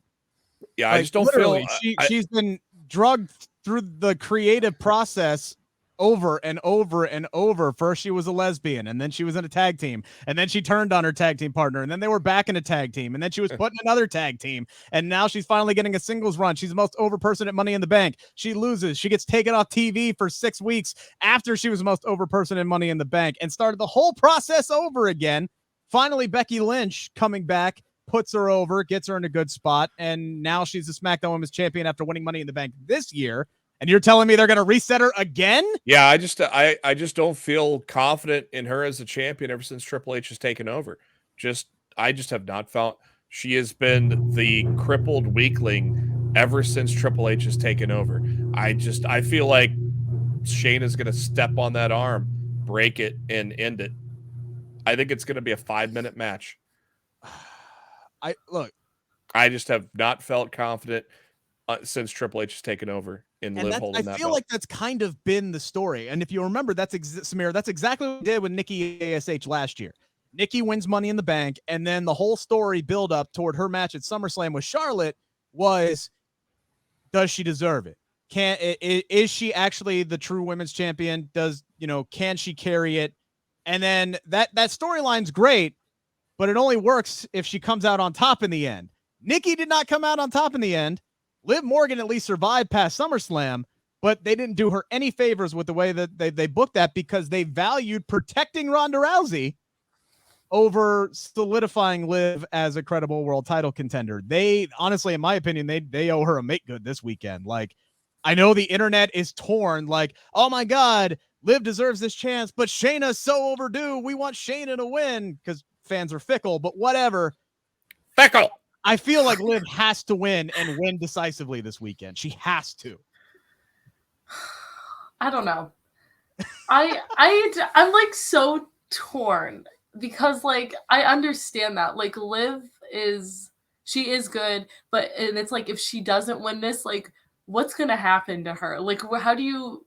S4: Yeah, I just don't feel
S2: she's been drugged through the creative process over and over and over. First, she was a lesbian, and then she was in a tag team, and then she turned on her tag team partner, and then they were back in a tag team, and then she was put in another tag team, and now she's finally getting a singles run. She's the most over person at Money in the Bank. She loses. She gets taken off TV for 6 weeks after she was the most over person in Money in the Bank and started the whole process over again. Finally, Becky Lynch coming back, puts her over, gets her in a good spot, and now she's the SmackDown Women's Champion after winning Money in the Bank this year. And you're telling me they're going to reset her again?
S4: Yeah, I just don't feel confident in her as a champion ever since Triple H has taken over. I just have not felt she has been the crippled weakling ever since Triple H has taken over. I feel like Shayna's going to step on that arm, break it, and end it. I think it's going to be a 5-minute match. I just have not felt confident since Triple H has taken over in Liv holding that belt.
S2: I feel like that's kind of been the story. And if you remember, Samira, that's exactly what we did with Nikki ASH last year. Nikki wins Money in the Bank, and then the whole story build up toward her match at SummerSlam with Charlotte was, does she deserve it? Is she actually the true women's champion? Can she carry it? And then that storyline's great, but it only works if she comes out on top in the end. Nikki did not come out on top in the end. Liv Morgan at least survived past SummerSlam, but they didn't do her any favors with the way that they booked that, because they valued protecting Ronda Rousey over solidifying Liv as a credible world title contender. They honestly, in my opinion, they owe her a make good this weekend. Like, I know the internet is torn, like, oh my God, Liv deserves this chance, but Shayna's so overdue. We want Shayna to win, because fans are fickle, but whatever.
S4: Fickle.
S2: I feel like Liv has to win, and win decisively this weekend. She has to.
S3: I don't know. I'm like so torn, because like I understand that like Liv is good, but and it's like if she doesn't win this, like what's gonna happen to her? Like how do you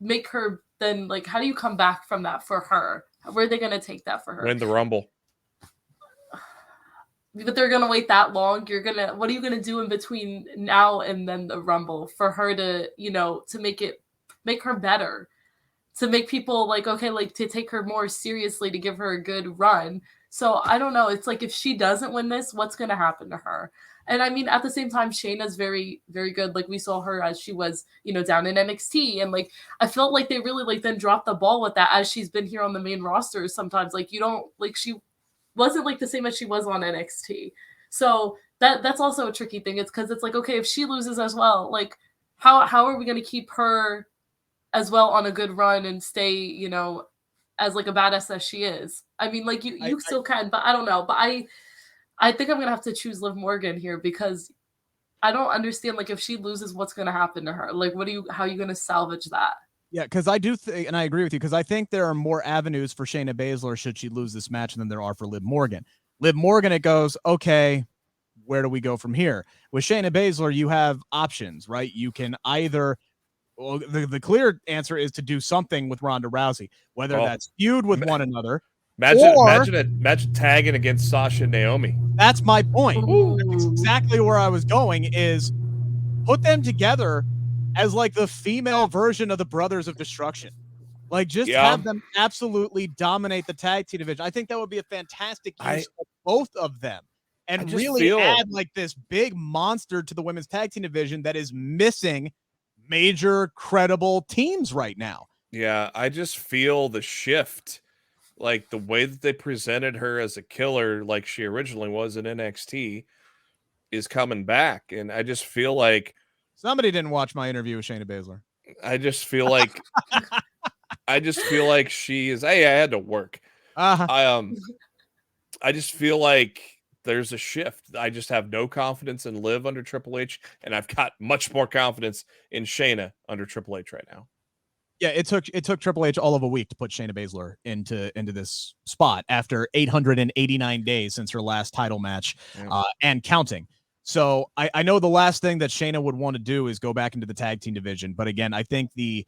S3: make her then? Like how do you come back from that for her? Where are they gonna take that for her?
S4: Win the Rumble.
S3: But they're gonna wait that long. What are you gonna do in between now and then the Rumble for her to, to make her better, to make people like, okay, like to take her more seriously, to give her a good run. So I don't know. It's like if she doesn't win this, what's gonna happen to her? And I mean, at the same time, Shayna's very, very good. Like we saw her as she was, down in NXT, and like I felt like they really like then dropped the ball with that as she's been here on the main roster. Sometimes like you don't like she wasn't like the same as she was on NXT. So that's also a tricky thing. It's because it's like, okay, if she loses as well, like how are we going to keep her as well on a good run and stay, as like a badass as she is? I mean, like you still can, but I don't know. But I think I'm going to have to choose Liv Morgan here, because I don't understand, like if she loses, what's going to happen to her? Like, how are you going to salvage that?
S2: Yeah, because I do think, and I agree with you, because I think there are more avenues for Shayna Baszler should she lose this match than there are for Liv Morgan. Liv Morgan, it goes, okay, where do we go from here? With Shayna Baszler, you have options, right? You can either, well, the clear answer is to do something with Ronda Rousey, whether that's feud with one another.
S4: Imagine tagging against Sasha and Naomi.
S2: That's my point. That's exactly where I was going, is put them together as like the female version of the Brothers of Destruction. Like just have them absolutely dominate the tag team division. I think that would be a fantastic use of both of them, and really add like this big monster to the women's tag team division that is missing major credible teams right now.
S4: Yeah, I just feel the shift, like the way that they presented her as a killer, like she originally was in NXT, is coming back. And I just feel like
S2: somebody didn't watch my interview with Shayna Baszler.
S4: I just feel like she is. Hey, I had to work. I just feel like there's a shift. I just have no confidence in Liv under Triple H, and I've got much more confidence in Shayna under Triple H right now.
S2: Yeah, it took Triple H all of a week to put Shayna Baszler into this spot after 889 days since her last title match, and counting. So I know the last thing that Shayna would want to do is go back into the tag team division. But again, I think the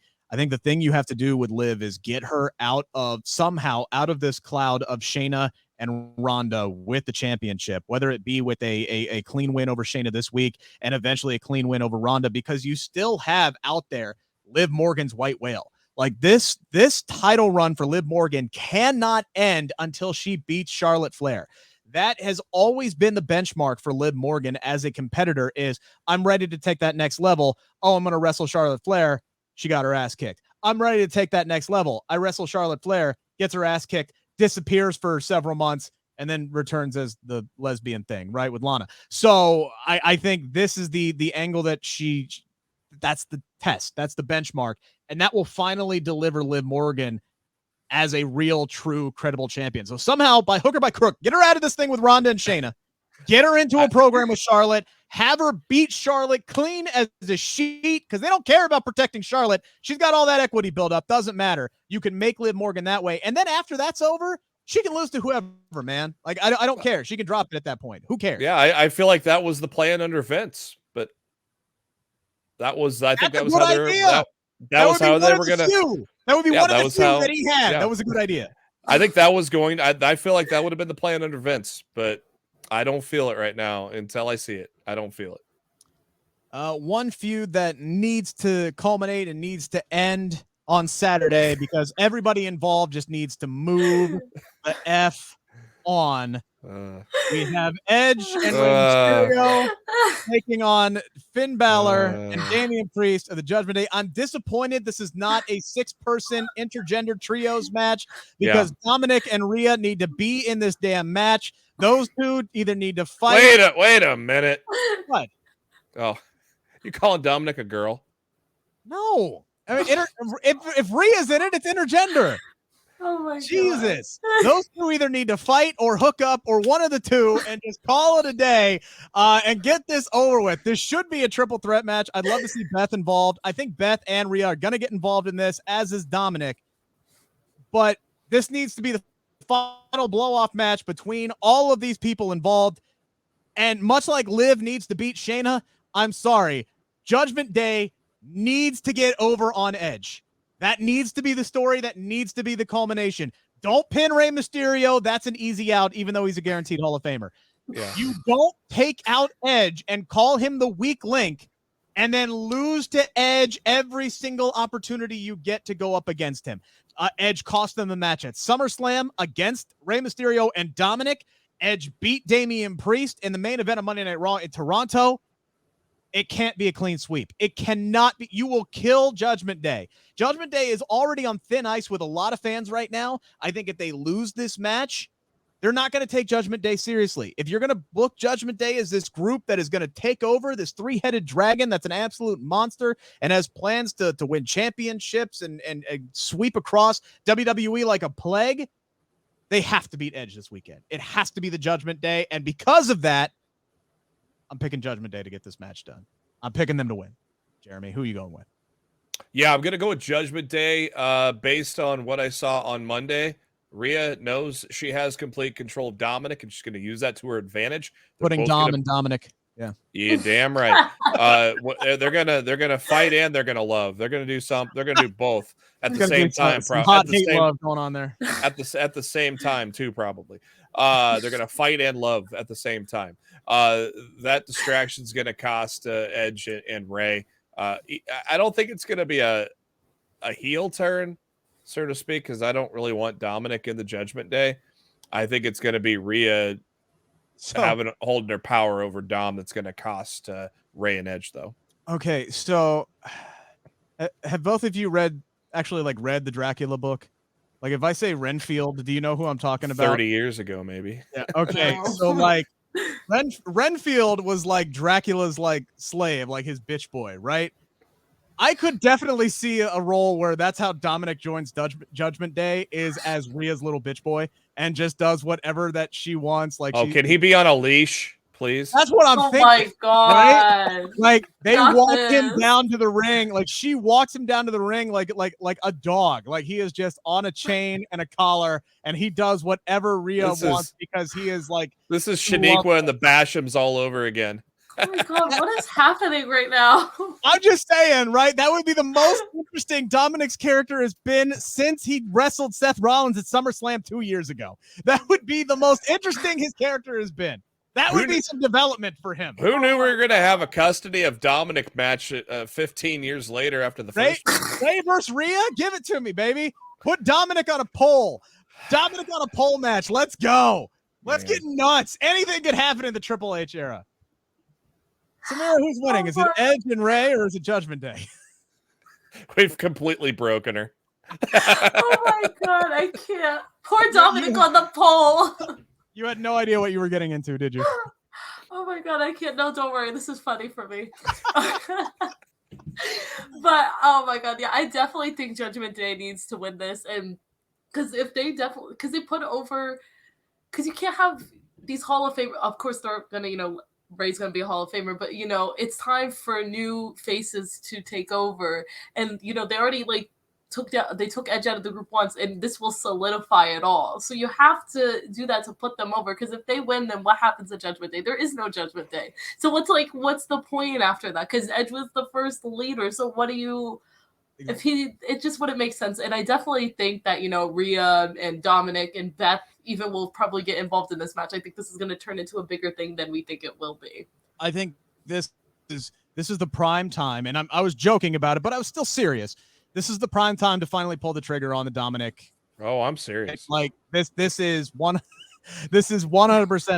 S2: thing you have to do with Liv is get her out of this cloud of Shayna and Ronda with the championship, whether it be with a clean win over Shayna this week and eventually a clean win over Ronda, because you still have out there Liv Morgan's white whale. Like this title run for Liv Morgan cannot end until she beats Charlotte Flair. That has always been the benchmark for Liv Morgan as a competitor, is I'm ready to take that next level. Oh, I'm going to wrestle Charlotte Flair. She got her ass kicked. I'm ready to take that next level. I wrestle Charlotte Flair, gets her ass kicked, disappears for several months, and then returns as the lesbian thing, right, with Lana. So I think this is the angle that that's the test. That's the benchmark. And that will finally deliver Liv Morgan as a real, true, credible champion. So somehow, by hook or by crook, get her out of this thing with Ronda and Shayna. Get her into a program with Charlotte. Have her beat Charlotte clean as a sheet because they don't care about protecting Charlotte. She's got all that equity built up. Doesn't matter. You can make Liv Morgan that way. And then after that's over, she can lose to whoever, man. Like, I don't care. She can drop it at that point. Who cares?
S4: Yeah, I feel like that was the plan under Vince, but that was, I think that was how they were. That was how they were going to.
S2: That would be one of the few that he had. Yeah. That was a good idea.
S4: I think that was going. I feel like that would have been the plan under Vince, but I don't feel it right now until I see it. I don't feel it.
S2: One feud that needs to culminate and needs to end on Saturday because everybody involved just needs to move the F on. We have Edge and Rey Mysterio taking on Finn Balor and Damian Priest of the Judgment Day. I'm disappointed this is not a 6-person intergender trios match because Dominic and Rhea need to be in this damn match. Those two either need to fight.
S4: Wait a minute.
S2: What?
S4: Oh, you calling Dominic a girl?
S2: No. I mean, if Rhea's in it, it's intergender.
S3: Oh my
S2: Jesus. Those two either need to fight or hook up or one of the two and just call it a day and get this over with. This should be a triple threat match. I'd love to see Beth involved. I think Beth and Rhea are going to get involved in this, as is Dominic. But this needs to be the final blow-off match between all of these people involved. And much like Liv needs to beat Shayna, I'm sorry, Judgment Day needs to get over on Edge. That needs to be the story. That needs to be the culmination. Don't pin Rey Mysterio. That's an easy out, even though he's a guaranteed Hall of Famer.
S4: Yeah.
S2: You don't take out Edge and call him the weak link and then lose to Edge every single opportunity you get to go up against him. Edge cost them the match at SummerSlam against Rey Mysterio and Dominic. Edge beat Damian Priest in the main event of Monday Night Raw in Toronto. It can't be a clean sweep. It cannot be. You will kill Judgment Day. Judgment Day is already on thin ice with a lot of fans right now. I think if they lose this match, they're not going to take Judgment Day seriously. If you're going to book Judgment Day as this group that is going to take over, this 3-headed dragon that's an absolute monster and has plans to win championships and sweep across WWE like a plague, they have to beat Edge this weekend. It has to be the Judgment Day. And because of that, I'm picking Judgment Day to get this match done. I'm picking them to win. Jeremy, who are you going with?
S4: Yeah, I'm going to go with Judgment Day based on what I saw on Monday. Rhea knows she has complete control of Dominic, and she's going to use that to her advantage.
S2: Putting Dom and Dominic. Yeah.
S4: Yeah, damn right. They're gonna fight and they're gonna love. They're gonna do some. They're gonna do both at the same time.
S2: Hot hate love going on there.
S4: At the same time too, probably. They're gonna fight and love at the same time. That distraction's gonna cost Edge and Rey. I don't think it's gonna be a heel turn, so to speak, because I don't really want Dominic in the Judgment Day. I think it's gonna be Rhea holding their power over Dom. That's going to cost Rey and Edge, though.
S2: Okay, so have both of you read the Dracula book? Like, if I say Renfield, do you know who I'm talking about?
S4: 30 years ago, maybe.
S2: Yeah. Okay, so like Renfield was like Dracula's like slave, like his bitch boy, right? I could definitely see a role where that's how Dominic joins Judgment Day, is as Rhea's little bitch boy and just does whatever that she wants. Like,
S4: can he be on a leash, please?
S2: That's what I'm thinking. Oh
S3: my god!
S2: Right? Like they walk him down to the ring. Like she walks him down to the ring like a dog. Like he is just on a chain and a collar, and he does whatever Rhea wants because he is like.
S4: This is Shaniqua and the Bashams all over again.
S3: Oh my god, what is happening right now?
S2: I'm just saying, right? That would be the most interesting Dominic's character has been since he wrestled Seth Rollins at SummerSlam 2 years ago. That would be the most interesting his character has been. That would be some development for him.
S4: Who knew we were going to have a custody of Dominic match 15 years later after the first?
S2: Rey versus Rhea? Give it to me, baby. Put Dominic on a pole. Dominic on a pole match. Let's go. Let's get nuts. Anything could happen in the Triple H era. Samira, who's winning? Is it Edge and Rey or is it Judgment Day?
S4: We've completely broken her.
S3: Oh my god, I can't. Poor Dominic on the pole.
S2: You had no idea what you were getting into, did you?
S3: Oh my god, I can't. No, don't worry. This is funny for me. But oh my god, yeah, I definitely think Judgment Day needs to win this. And because if they definitely, because they put over, because you can't have these Hall of Fame. Of course, they're gonna, Ray's gonna be a Hall of Famer, but it's time for new faces to take over, and they already took Edge out of the group once, and this will solidify it all. So you have to do that to put them over, because if they win, then what happens at Judgment Day? There is no Judgment Day. So what's the point after that? Because Edge was the first leader. So what do you? It just wouldn't make sense. And I definitely think that Rhea and Dominic and Beth even will probably get involved in this match. I think this is going to turn into a bigger thing than we think it will be.
S2: I think this is the prime time, and I was joking about it, but I was still serious. This is the prime time to finally pull the trigger on the Dominic.
S4: Oh, I'm serious.
S2: Like this is 100%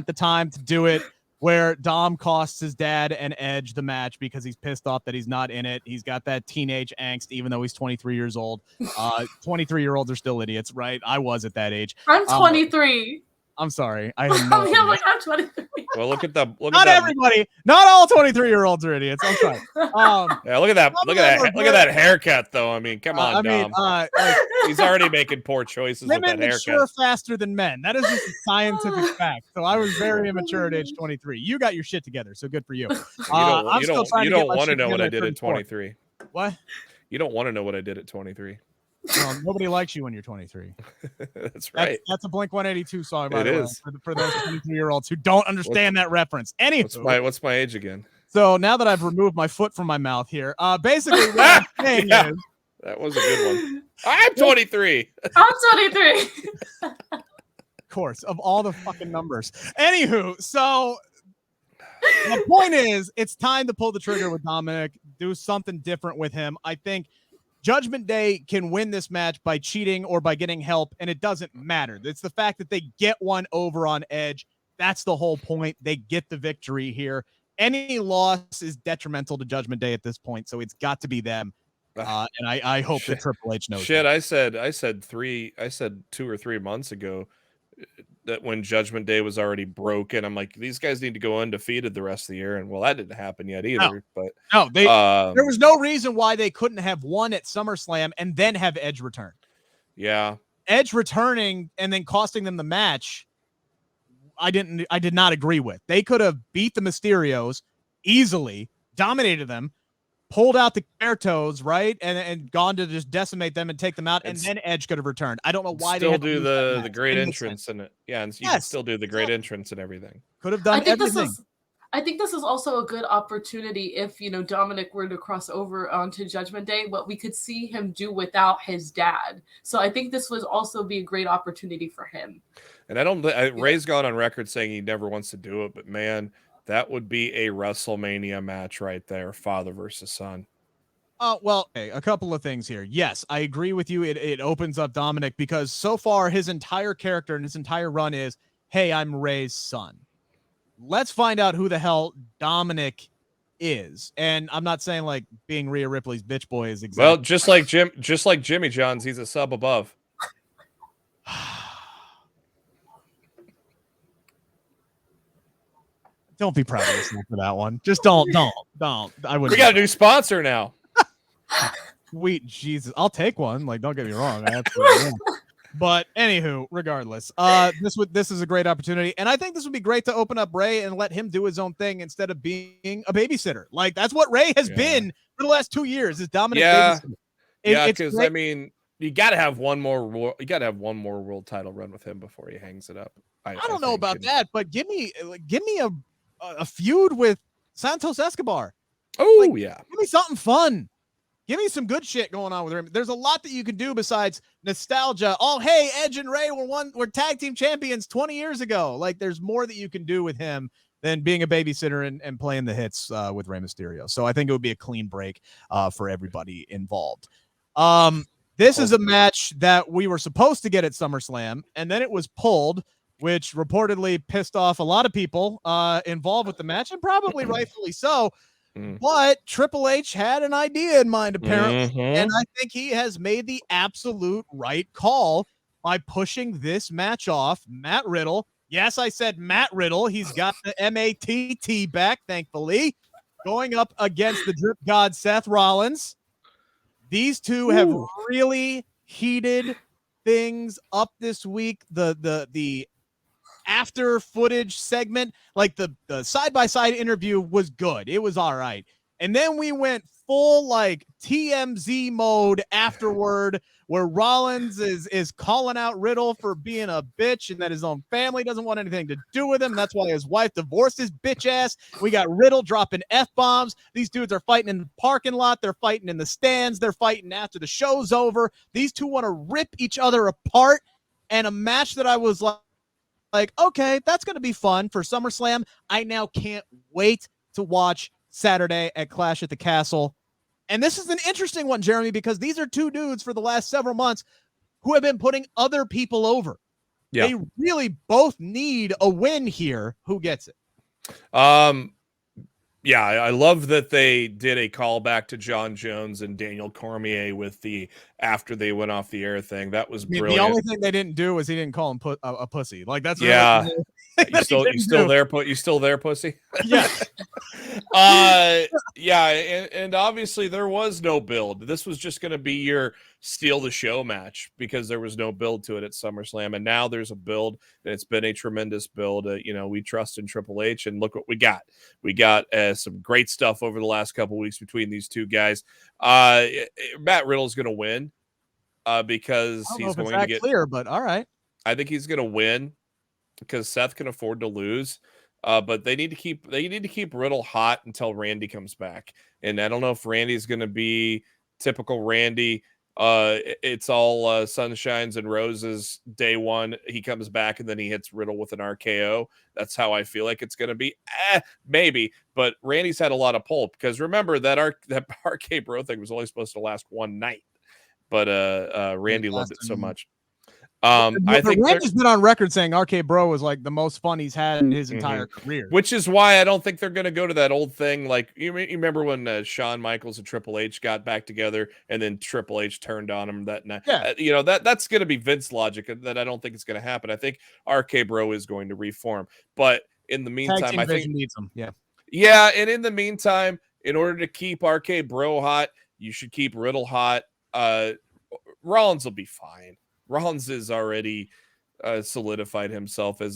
S2: the time to do it, where Dom costs his dad and Edge the match because he's pissed off that he's not in it. He's got that teenage angst, even though he's 23 years old. 23-year-olds are still idiots, right? I was at that age.
S3: I'm 23.
S2: I'm sorry. I have no idea.
S3: I'm 23.
S4: Well, look at that.
S2: Not everybody. Not all 23-year-olds are idiots. I'm sorry.
S4: Yeah, look at that. Look at that haircut, though. I mean, come on, Dom. He's already making poor choices with that haircut.
S2: Women mature faster than men. That is just a scientific fact. So I was very immature at age 23. You got your shit together, so good for you.
S4: You don't want to know what I did at 23.
S2: What?
S4: You don't want to know what I did at 23.
S2: Nobody likes you when you're 23.
S4: That's right.
S2: That's a Blink-182 song, by the way, for those 23-year-olds who don't understand that reference. Anywho,
S4: what's my age again?
S2: So now that I've removed my foot from my mouth here, basically what I'm saying is,
S4: that was a good one. I'm 23.
S3: I'm 23.
S2: Of course, of all the fucking numbers. Anywho, so the point is, it's time to pull the trigger with Dominic, do something different with him. I think Judgment Day can win this match by cheating or by getting help, and it doesn't matter. It's the fact that they get one over on Edge. That's the whole point. They get the victory here. Any loss is detrimental to Judgment Day at this point, so it's got to be them. And I hope that Triple H knows.
S4: Shit, I said 2 or 3 months ago that when Judgment Day was already broken, I'm like, these guys need to go undefeated the rest of the year, and well, that didn't happen yet either.
S2: There was no reason why they couldn't have won at SummerSlam and then have Edge return.
S4: Yeah,
S2: Edge returning and then costing them the match, I did not agree with. They could have beat the Mysterios easily, dominated them, pulled out the Caertos, right, and gone to just decimate them and take them out, and then Edge could have returned. I don't know why they
S4: do the great entrance in it. Yeah, and you can still do the great entrance and everything.
S2: Could have done everything.
S3: I think this is also a good opportunity if Dominic were to cross over onto Judgment Day, what we could see him do without his dad. So I think this would also be a great opportunity for him.
S4: And Ray's gone on record saying he never wants to do it, but man, that would be a WrestleMania match right there, father versus son.
S2: Well, okay, a couple of things here. Yes, I agree with you. It opens up Dominic because so far his entire character and his entire run is, hey, I'm Ray's son. Let's find out who the hell Dominic is. And I'm not saying like being Rhea Ripley's bitch boy is exactly.
S4: Well, just like Jimmy John's, he's a sub above.
S2: Don't be proud of yourself for that one. Just don't. I wouldn't.
S4: We got a new sponsor now.
S2: Sweet Jesus. I'll take one. Like, don't get me wrong. I absolutely am. But anywho, regardless, this is a great opportunity. And I think this would be great to open up Ray and let him do his own thing instead of being a babysitter. Like, that's what Ray has been for the last 2 years, is Dominic babysitter.
S4: Because I mean, you got to have one more world title run with him before he hangs it up.
S2: I don't know about that, but give me a feud with Santos Escobar.
S4: Oh, yeah.
S2: Give me something fun. Give me some good shit going on with him. There's a lot that you can do besides nostalgia. Oh, hey, Edge and Ray were tag team champions 20 years ago. Like, there's more that you can do with him than being a babysitter and playing the hits with Rey Mysterio. So I think it would be a clean break for everybody involved. This is a match that we were supposed to get at SummerSlam, and then it was pulled, which reportedly pissed off a lot of people involved with the match, and probably rightfully so. But Triple H had an idea in mind, apparently, and I think he has made the absolute right call by pushing this match off. Matt Riddle. Yes, I said Matt Riddle. He's got the MATT back, thankfully, going up against the drip god Seth Rollins. These two have really heated things up this week. The after footage segment, like the side-by-side interview was good. It was all right. And then we went full like TMZ mode afterward, where Rollins is calling out Riddle for being a bitch and that his own family doesn't want anything to do with him. That's why his wife divorced his bitch ass. We got Riddle dropping F-bombs. These dudes are fighting in the parking lot. They're fighting in the stands. They're fighting after the show's over. These two want to rip each other apart. And a match that I was like, okay, that's going to be fun for SummerSlam. I now can't wait to watch Saturday at Clash at the Castle. And this is an interesting one, Jeremy, because these are two dudes for the last several months who have been putting other people over. Yeah. They really both need a win here. Who gets it?
S4: Yeah, I love that they did a callback to John Jones and Daniel Cormier with the after they went off the air thing. That was brilliant.
S2: The only thing they didn't do was he didn't call him a pussy. Like that's
S4: really you still there, pussy?
S2: Yeah.
S4: Yeah, and obviously there was no build. This was just going to be your steal the show match because there was no build to it at SummerSlam, and now there's a build, and it's been a tremendous build. We trust in Triple H, and look what we got. We got some great stuff over the last couple weeks between these two guys. Matt Riddle's going to win because he's going to get
S2: clear, but all right.
S4: I think he's going to win because Seth can afford to lose. But they need to keep Riddle hot until Randy comes back. And I don't know if Randy's going to be typical Randy. It's all sunshines and roses day one. He comes back and then he hits Riddle with an RKO. That's how I feel like it's going to be. Maybe, but Randy's had a lot of pull because remember that RK Bro thing was only supposed to last one night, but Randy loved it so much. I think
S2: Randy's been on record saying RK Bro was like the most fun he's had in his entire career,
S4: which is why I don't think they're going to go to that old thing. Like you remember when Shawn Michaels and Triple H got back together, and then Triple H turned on him that night. Yeah, that's going to be Vince logic. That I don't think it's going to happen. I think RK Bro is going to reform, but in the meantime, I think
S2: needs him.
S4: Yeah, and in the meantime, in order to keep RK Bro hot, you should keep Riddle hot. Rollins will be fine. Rollins has already solidified himself as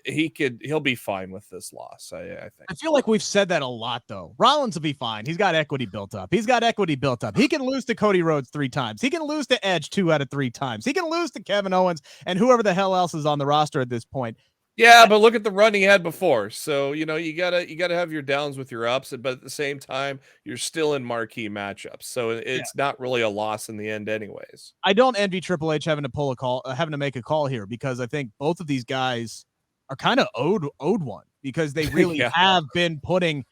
S4: he'll be fine with this loss. I think.
S2: I feel like we've said that a lot though. Rollins will be fine. He's got equity built up. He can lose to Cody Rhodes 3 times. He can lose to Edge 2 out of 3 times. He can lose to Kevin Owens and whoever the hell else is on the roster at this point.
S4: Yeah, but look at the run he had before. So, you gotta have your downs with your ups, but at the same time, you're still in marquee matchups. So it's not really a loss in the end anyways.
S2: I don't envy Triple H having to make a call here because I think both of these guys are kind of owed one because they really have been putting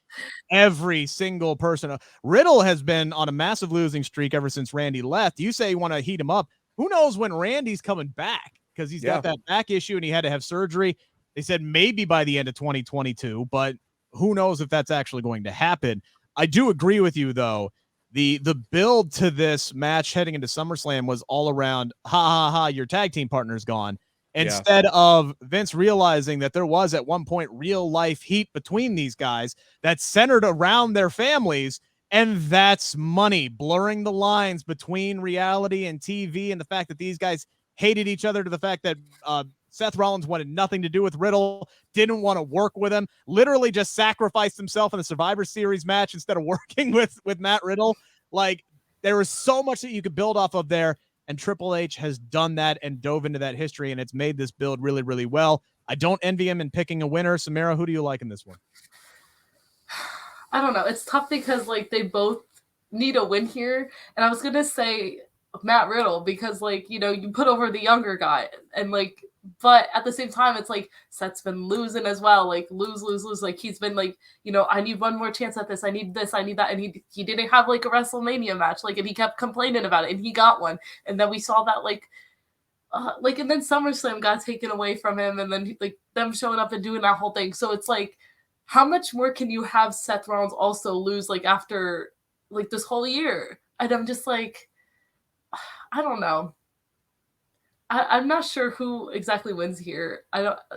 S2: every single person. Riddle has been on a massive losing streak ever since Randy left. You say you want to heat him up. Who knows when Randy's coming back because he's got that back issue and he had to have surgery. They said maybe by the end of 2022, but who knows if that's actually going to happen. I do agree with you, though. The build to this match heading into SummerSlam was all around, your tag team partner's gone. Instead of Vince realizing that there was at one point real life heat between these guys that centered around their families, and that's money, blurring the lines between reality and TV and the fact that these guys hated each other to the fact that Seth Rollins wanted nothing to do with Riddle, didn't want to work with him, literally just sacrificed himself in the Survivor Series match instead of working with Matt Riddle. Like, there was so much that you could build off of there, and Triple H has done that and dove into that history, and it's made this build really, really well. I don't envy him in picking a winner. Samira, who do you like in this one?
S3: I don't know. It's tough because, like, they both need a win here, and I was going to say Matt Riddle because, like, you put over the younger guy, and, like, but at the same time, it's like Seth's been losing as well, like lose. Like he's been like, I need one more chance at this. I need this. I need that. And he didn't have like a WrestleMania match, like, and he kept complaining about it, and he got one. And then we saw that and then SummerSlam got taken away from him, and then like them showing up and doing that whole thing. So it's like, how much more can you have Seth Rollins also lose like after like this whole year? And I'm just like, I don't know. I'm not sure who exactly wins here.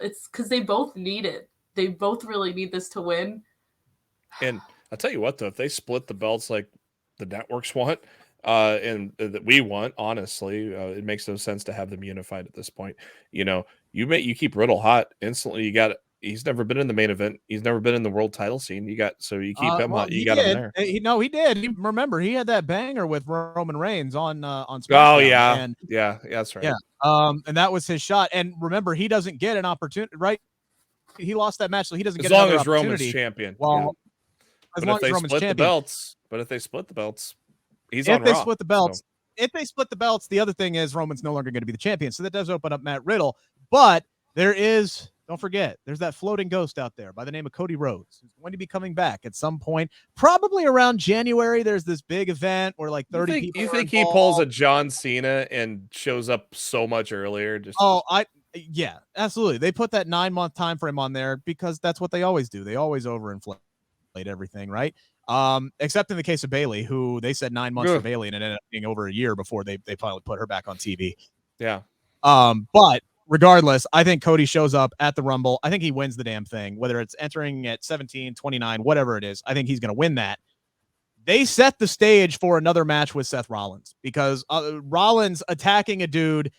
S3: It's because they both need it. They both really need this to win.
S4: And I'll tell you what, though, if they split the belts like the networks want, and that we want. Honestly, it makes no sense to have them unified at this point. You keep Riddle hot instantly. He's never been in the main event. He's never been in the world title scene. You keep him hot. You got him there.
S2: He did. Remember, he had that banger with Roman Reigns on SmackDown.
S4: Oh yeah, yeah, that's right.
S2: Yeah, and that was his shot. And remember, he doesn't get an opportunity, right? He lost that match, so he doesn't get another opportunity.
S4: As long as Roman's champion.
S2: Well, as long as Roman's champion.
S4: But if they split the belts, he's
S2: on
S4: Raw.
S2: If they split the belts, the other thing is Roman's no longer going to be the champion. So that does open up Matt Riddle. But there is, don't forget, there's that floating ghost out there by the name of Cody Rhodes, who's going to be coming back at some point, probably around January. There's this big event where like 30 people.
S4: You think he pulls a John Cena and shows up so much earlier?
S2: Yeah, absolutely. They put that 9-month time frame on there because that's what they always do. They always overinflate everything, right? Except in the case of Bayley, who they said 9 months for Bayley, and it ended up being over a year before they finally put her back on TV.
S4: Yeah.
S2: But regardless, I think Cody shows up at the Rumble. I think he wins the damn thing, whether it's entering at 17, 29, whatever it is. I think he's going to win that. They set the stage for another match with Seth Rollins because Rollins attacking a dude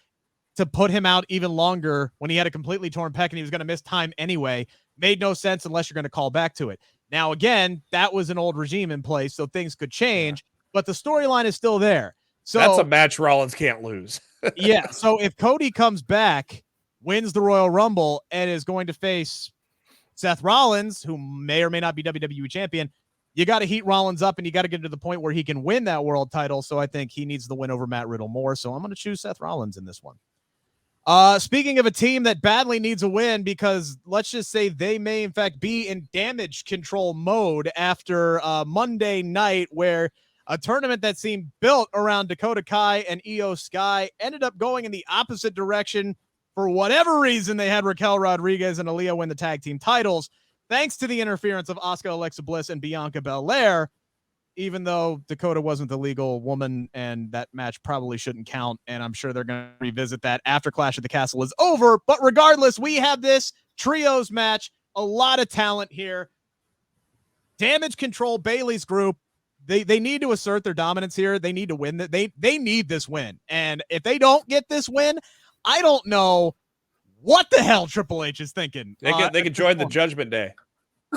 S2: to put him out even longer when he had a completely torn pec and he was going to miss time anyway made no sense unless you're going to call back to it. Now, again, that was an old regime in place, so things could change, but the storyline is still there. So
S4: that's a match Rollins can't lose.
S2: Yeah. So if Cody comes back, wins the Royal Rumble, and is going to face Seth Rollins, who may or may not be WWE champion, you got to heat Rollins up and you got to get to the point where he can win that world title. So I think he needs the win over Matt Riddle more. So I'm going to choose Seth Rollins in this one. Speaking of a team that badly needs a win, because let's just say they may in fact be in damage control mode after Monday night, where a tournament that seemed built around Dakota Kai and Io Sky ended up going in the opposite direction. For whatever reason, they had Raquel Rodriguez and Aaliyah win the tag team titles, thanks to the interference of Asuka, Alexa Bliss, and Bianca Belair. Even though Dakota wasn't the legal woman and that match probably shouldn't count. And I'm sure they're going to revisit that after Clash at the Castle is over. But regardless, we have this trios match. A lot of talent here. Damage Control, Bayley's group. They need to assert their dominance here. They need to win. They need this win. And if they don't get this win, I don't know what the hell Triple H is thinking.
S4: They can join the Judgment Day.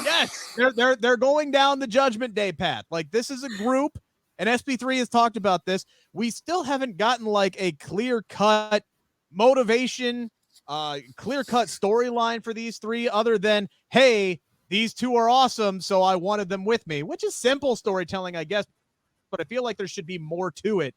S2: Yes, they're going down the Judgment Day path. Like, this is a group, and SP3 has talked about this. We still haven't gotten like a clear-cut motivation, clear-cut storyline for these three other than, hey, these two are awesome, so I wanted them with me, which is simple storytelling, I guess, but I feel like there should be more to it.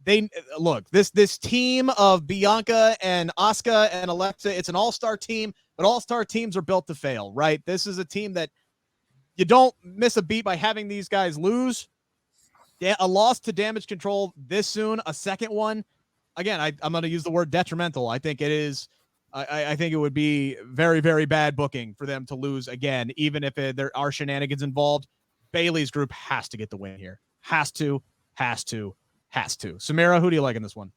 S2: This team of Bianca and Asuka and Alexa, it's an all-star team, but all-star teams are built to fail, right? This is a team that you don't miss a beat by having these guys lose. A loss to Damage Control this soon, a second one. Again, I'm going to use the word detrimental. I think it is. I think it would be very, very bad booking for them to lose again, even if there are shenanigans involved. Bayley's group has to get the win here. Has to. Samira, who do you like in this one?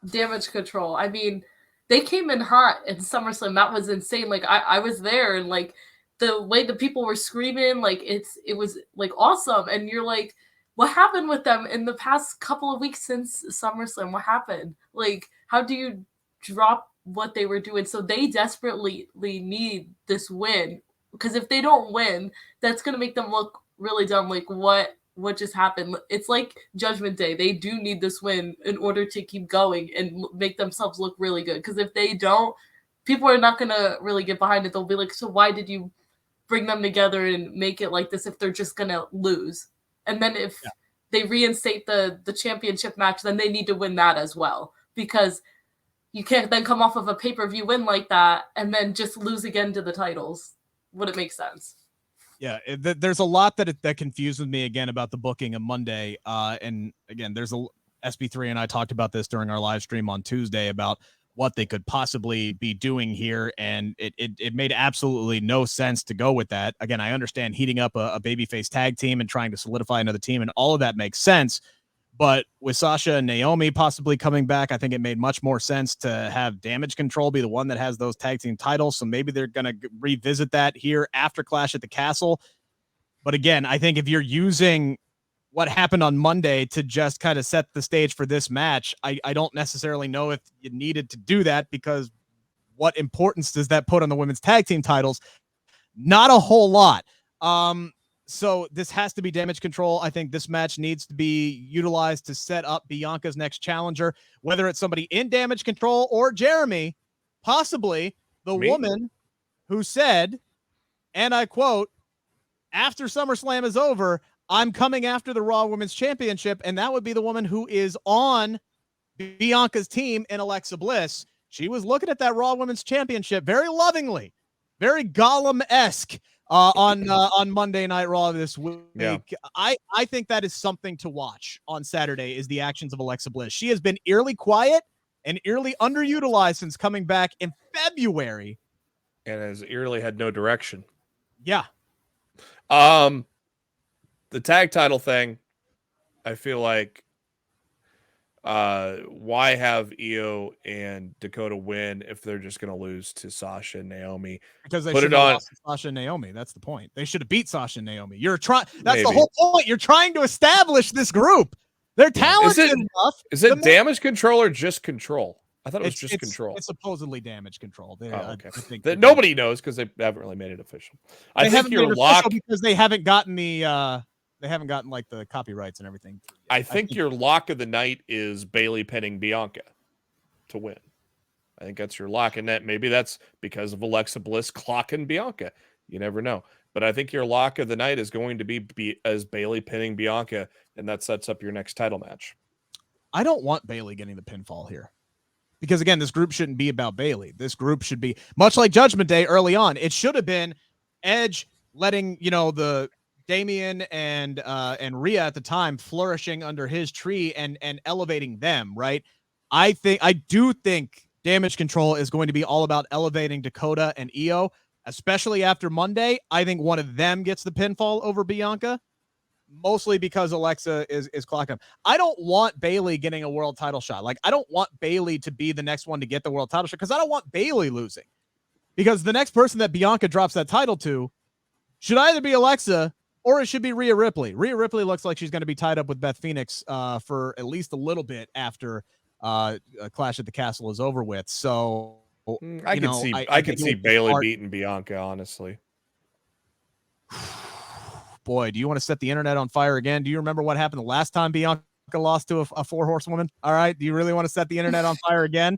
S3: Damage Control. I mean, they came in hot in SummerSlam. That was insane. Like, I was there, and like the way the people were screaming, like it was like awesome. And you're like, what happened with them in the past couple of weeks since SummerSlam? What happened? Like, how do you drop what they were doing? So they desperately need this win, because if they don't win, that's gonna make them look really dumb. Like, what just happened? It's like Judgment Day. They do need this win in order to keep going and make themselves look really good. Because if they don't, people are not going to really get behind it. They'll be like, so why did you bring them together and make it like this if they're just going to lose? And then if they reinstate the championship match, then they need to win that as well. Because you can't then come off of a pay-per-view win like that and then just lose again to the titles. Wouldn't make sense.
S2: Yeah, there's a lot that confuses me again about the booking of Monday. And again, there's SP3 and I talked about this during our live stream on Tuesday about what they could possibly be doing here. And it made absolutely no sense to go with that. Again, I understand heating up a babyface tag team and trying to solidify another team, and all of that makes sense. But with Sasha and Naomi possibly coming back, I think it made much more sense to have Damage Control be the one that has those tag team titles. So maybe they're going to revisit that here after Clash at the Castle. But again, I think if you're using what happened on Monday to just kind of set the stage for this match. I don't necessarily know if you needed to do that, because what importance does that put on the women's tag team titles? Not a whole lot. So this has to be Damage Control. I think this match needs to be utilized to set up Bianca's next challenger, whether it's somebody in Damage Control or Jeremy, possibly the woman who said, and I quote, "After SummerSlam is over, I'm coming after the Raw Women's Championship," and that would be the woman who is on Bianca's team in Alexa Bliss. She was looking at that Raw Women's Championship very lovingly, very Gollum-esque on Monday Night Raw this week. Yeah. I think that is something to watch on Saturday, is the actions of Alexa Bliss. She has been eerily quiet and eerily underutilized since coming back in February.
S4: And has eerily had no direction.
S2: Yeah.
S4: The tag title thing, I feel like, why have Io and Dakota win if they're just going to lose to Sasha and Naomi?
S2: Because they should have lost to Sasha and Naomi. That's the point. They should have beat Sasha and Naomi. That's the whole point. You're trying to establish this group. They're talented enough.
S4: Is it Damage Control or just Control? I thought it was just Control.
S2: It's supposedly Damage Control.
S4: Okay. I think nobody knows because they haven't really made it official. I think your lock,
S2: because they haven't gotten the like the copyrights and everything.
S4: I think your lock of the night is Bayley pinning Bianca to win. I think that's your lock, and that maybe that's because of Alexa Bliss clocking Bianca. You never know. But I think your lock of the night is going to be as Bayley pinning Bianca, and that sets up your next title match.
S2: I don't want Bayley getting the pinfall here, because again, this group shouldn't be about Bayley. This group should be much like Judgment Day early on. It should have been Edge letting the Damian and Rhea at the time flourishing under his tree and elevating them, right? I do think Damage Control is going to be all about elevating Dakota and Io, especially after Monday. I think one of them gets the pinfall over Bianca, mostly because Alexa is clocking. I don't want Bayley getting a world title shot. Like, I don't want Bayley to be the next one to get the world title shot, because I don't want Bayley losing. Because the next person that Bianca drops that title to should either be Alexa or it should be Rhea Ripley. Rhea Ripley looks like she's going to be tied up with Beth Phoenix for at least a little bit after Clash at the Castle is over with. So
S4: I can see Bayley beating Bianca, honestly.
S2: Boy, do you want to set the internet on fire again? Do you remember what happened the last time Bianca lost to a four horsewoman? All right, do you really want to set the internet on fire again?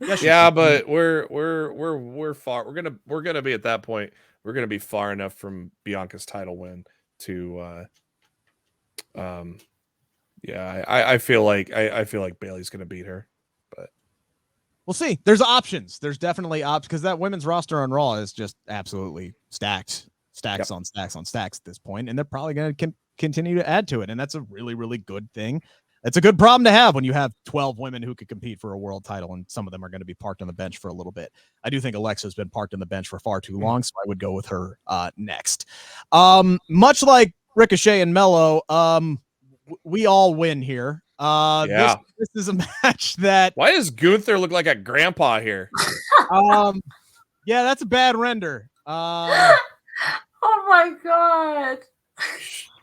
S4: Yes, yeah, but we're far. We're gonna be at that point. We're gonna be far enough from Bianca's title win to, yeah. I feel like Bayley's gonna beat her, but
S2: we'll see. There's options. There's definitely options, because that women's roster on Raw is just absolutely stacked. Stacks on stacks on stacks at this point, and they're probably going to continue to add to it, and that's a really, really good thing. It's a good problem to have when you have 12 women who could compete for a world title, and some of them are going to be parked on the bench for a little bit. I do think Alexa's been parked on the bench for far too long, so I would go with her next. Much like Ricochet and Mello, we all win here.
S4: Yeah.
S2: This is a match that...
S4: Why does Gunther look like a grandpa here?
S2: Yeah, that's a bad render.
S3: Oh my god!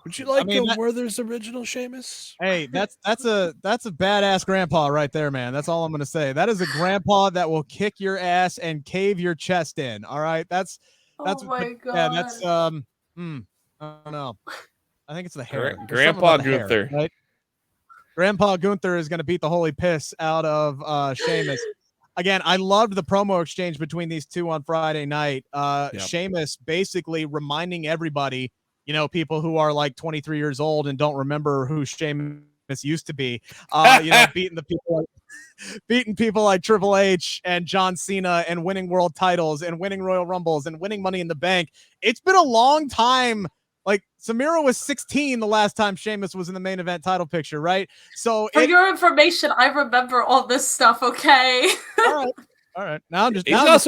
S4: Would you like Werther's original Sheamus?
S2: Hey, that's a badass grandpa right there, man. That's all I'm gonna say. That is a grandpa that will kick your ass and cave your chest in. All right, that's
S3: oh my god.
S2: Yeah, that's I don't know. I think it's the hair.
S4: Grandpa Gunther.
S2: Hair, right? Grandpa Gunther is gonna beat the holy piss out of Sheamus. Again, I loved the promo exchange between these two on Friday night. Sheamus basically reminding everybody, people who are like 23 years old and don't remember who Sheamus used to be, beating people like Triple H and John Cena and winning world titles and winning Royal Rumbles and winning Money in the Bank. It's been a long time. Like, Samira was 16 the last time Sheamus was in the main event title picture, right? So
S3: for your information, I remember all this stuff, okay?
S2: All right. Now I'm just...
S3: all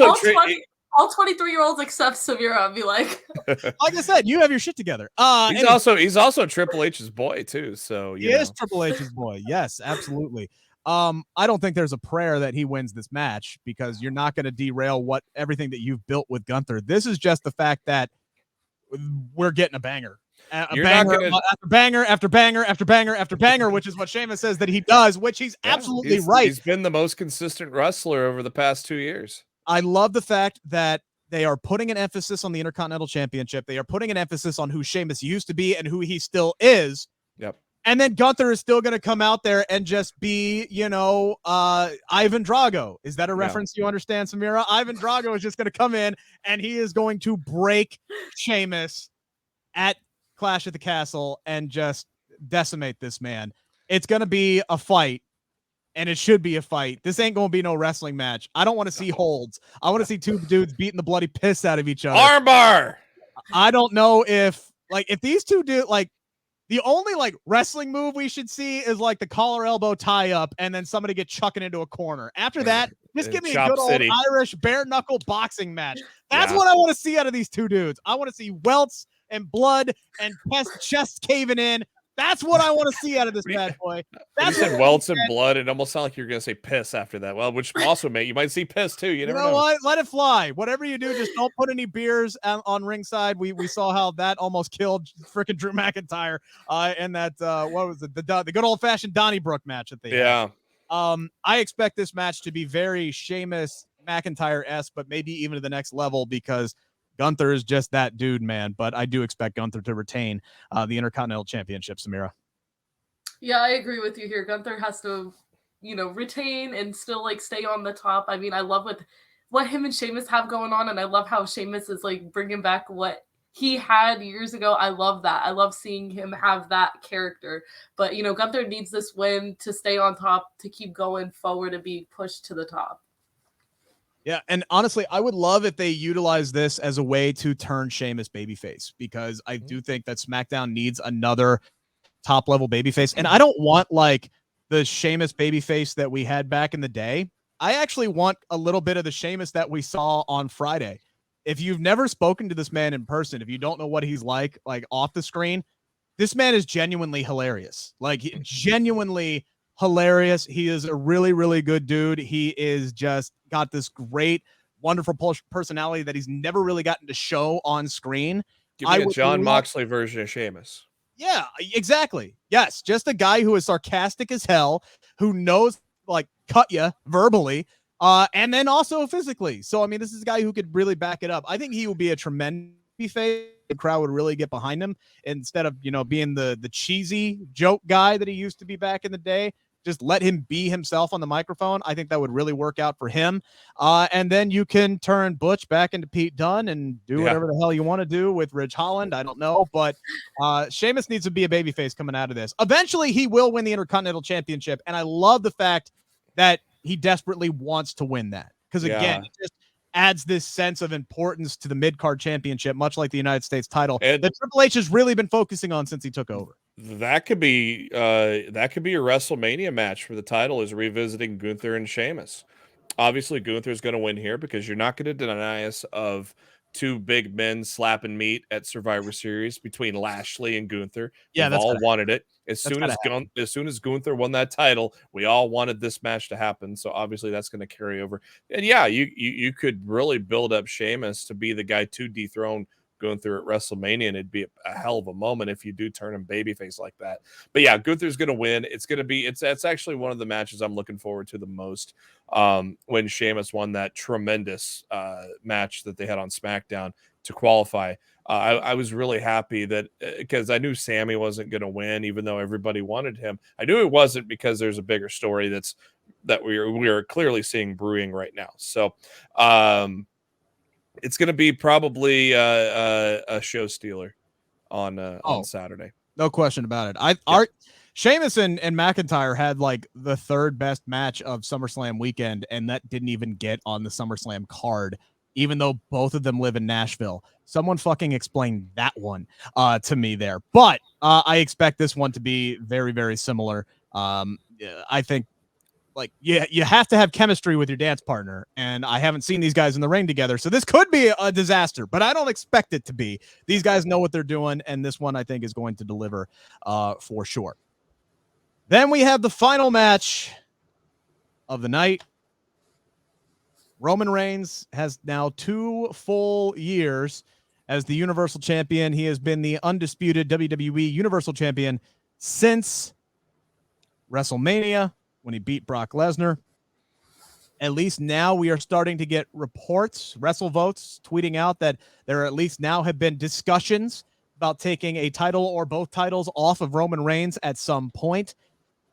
S3: 23-year-olds except Samira be like...
S2: Like I said, you have your shit together.
S4: He's also Triple H's boy, too, so...
S2: He is Triple H's boy. Yes, absolutely. I don't think there's a prayer that he wins this match, because you're not going to derail everything that you've built with Gunther. This is just the fact that we're getting a banger
S4: You're
S2: banger
S4: not gonna
S2: after banger after banger after banger after banger, which is what Sheamus says that he does, which he's absolutely right.
S4: He's been the most consistent wrestler over the past 2 years.
S2: I love the fact that they are putting an emphasis on the Intercontinental Championship. They are putting an emphasis on who Sheamus used to be and who he still is.
S4: Yep.
S2: And then Gunther is still going to come out there and just be, Ivan Drago. Is that a reference you understand, Samira? Ivan Drago is just going to come in and he is going to break Sheamus at Clash at the Castle and just decimate this man. It's going to be a fight. And it should be a fight. This ain't going to be no wrestling match. I don't want to see holds. I want to see two dudes beating the bloody piss out of each other.
S4: Armbar.
S2: I don't know if these two do the only wrestling move we should see is the collar elbow tie up and then somebody get chucking into a corner. After that, just give me a good old Irish bare knuckle boxing match. That's what I want to see out of these two dudes. I want to see welts and blood and chest caving in. That's what I want to see out of this bad boy.
S4: That's you said welts and blood. It almost sounded like you're going to say piss after that. Well, which also you might see piss too. You never know.
S2: What? Let it fly. Whatever you do, just don't put any beers on ringside. We saw how that almost killed freaking Drew McIntyre in that what was it? The good old fashioned Donnybrook match that they had. I expect this match to be very Sheamus McIntyre-esque, but maybe even to the next level because Gunther is just that dude, man. But I do expect Gunther to retain the Intercontinental Championship, Samira.
S3: Yeah, I agree with you here. Gunther has to, retain and still stay on the top. I mean, I love what him and Sheamus have going on, and I love how Sheamus is bringing back what he had years ago. I love that. I love seeing him have that character. But Gunther needs this win to stay on top, to keep going forward and be pushed to the top.
S2: Yeah, and honestly, I would love if they utilize this as a way to turn Sheamus babyface because I do think that SmackDown needs another top-level babyface. And I don't want the Sheamus babyface that we had back in the day. I actually want a little bit of the Sheamus that we saw on Friday. If you've never spoken to this man in person, if you don't know what he's like off the screen, this man is genuinely hilarious. Genuinely hilarious. He is a really, really good dude. He is just got this great, wonderful personality that he's never really gotten to show on screen.
S4: Give me a John Moxley version of Sheamus.
S2: Yeah, exactly. Yes, just a guy who is sarcastic as hell, who knows cut you verbally, and then also physically. So I mean, this is a guy who could really back it up. I think he will be a tremendous face. The crowd would really get behind him instead of being the cheesy joke guy that he used to be back in the day. Just let him be himself on the microphone. I think that would really work out for him. And then you can turn Butch back into Pete Dunne and do whatever the hell you want to do with Ridge Holland. I don't know, but Sheamus needs to be a babyface coming out of this. Eventually, he will win the Intercontinental Championship, and I love the fact that he desperately wants to win that because, again, it just adds this sense of importance to the mid-card championship, much like the United States title that Triple H has really been focusing on since he took over.
S4: That could be a WrestleMania match for the title, is revisiting Gunther and Sheamus. Obviously, Gunther's going to win here because you're not going to deny us of two big men slapping meat at Survivor Series between Lashley and Gunther.
S2: Yeah,
S4: We've all wanted it. As soon as Gunther won that title, we all wanted this match to happen. So obviously that's going to carry over. And yeah, you could really build up Sheamus to be the guy to dethrone Gunther at WrestleMania, and it'd be a hell of a moment if you do turn him babyface like that. But yeah, Gunther's going to win. It's actually one of the matches I'm looking forward to the most. When Sheamus won that tremendous match that they had on SmackDown to qualify, I was really happy that because I knew Sammy wasn't going to win, even though everybody wanted him. I knew it wasn't because there's a bigger story that we are clearly seeing brewing right now. So. It's going to be probably a show stealer on Saturday.
S2: No question about it. Sheamus and McIntyre had the third best match of SummerSlam weekend, and that didn't even get on the SummerSlam card, even though both of them live in Nashville. Someone fucking explain that one to me there. But I expect this one to be very, very similar. I think you have to have chemistry with your dance partner, and I haven't seen these guys in the ring together, so this could be a disaster, but I don't expect it to be. These guys know what they're doing, and this one I think is going to deliver for sure. Then we have the final match of the night. Roman Reigns has now 2 full years as the Universal Champion. He has been the undisputed WWE Universal Champion since WrestleMania when he beat Brock Lesnar. At least now we are starting to get reports, WrestleVotes tweeting out that there at least now have been discussions about taking a title or both titles off of Roman Reigns at some point.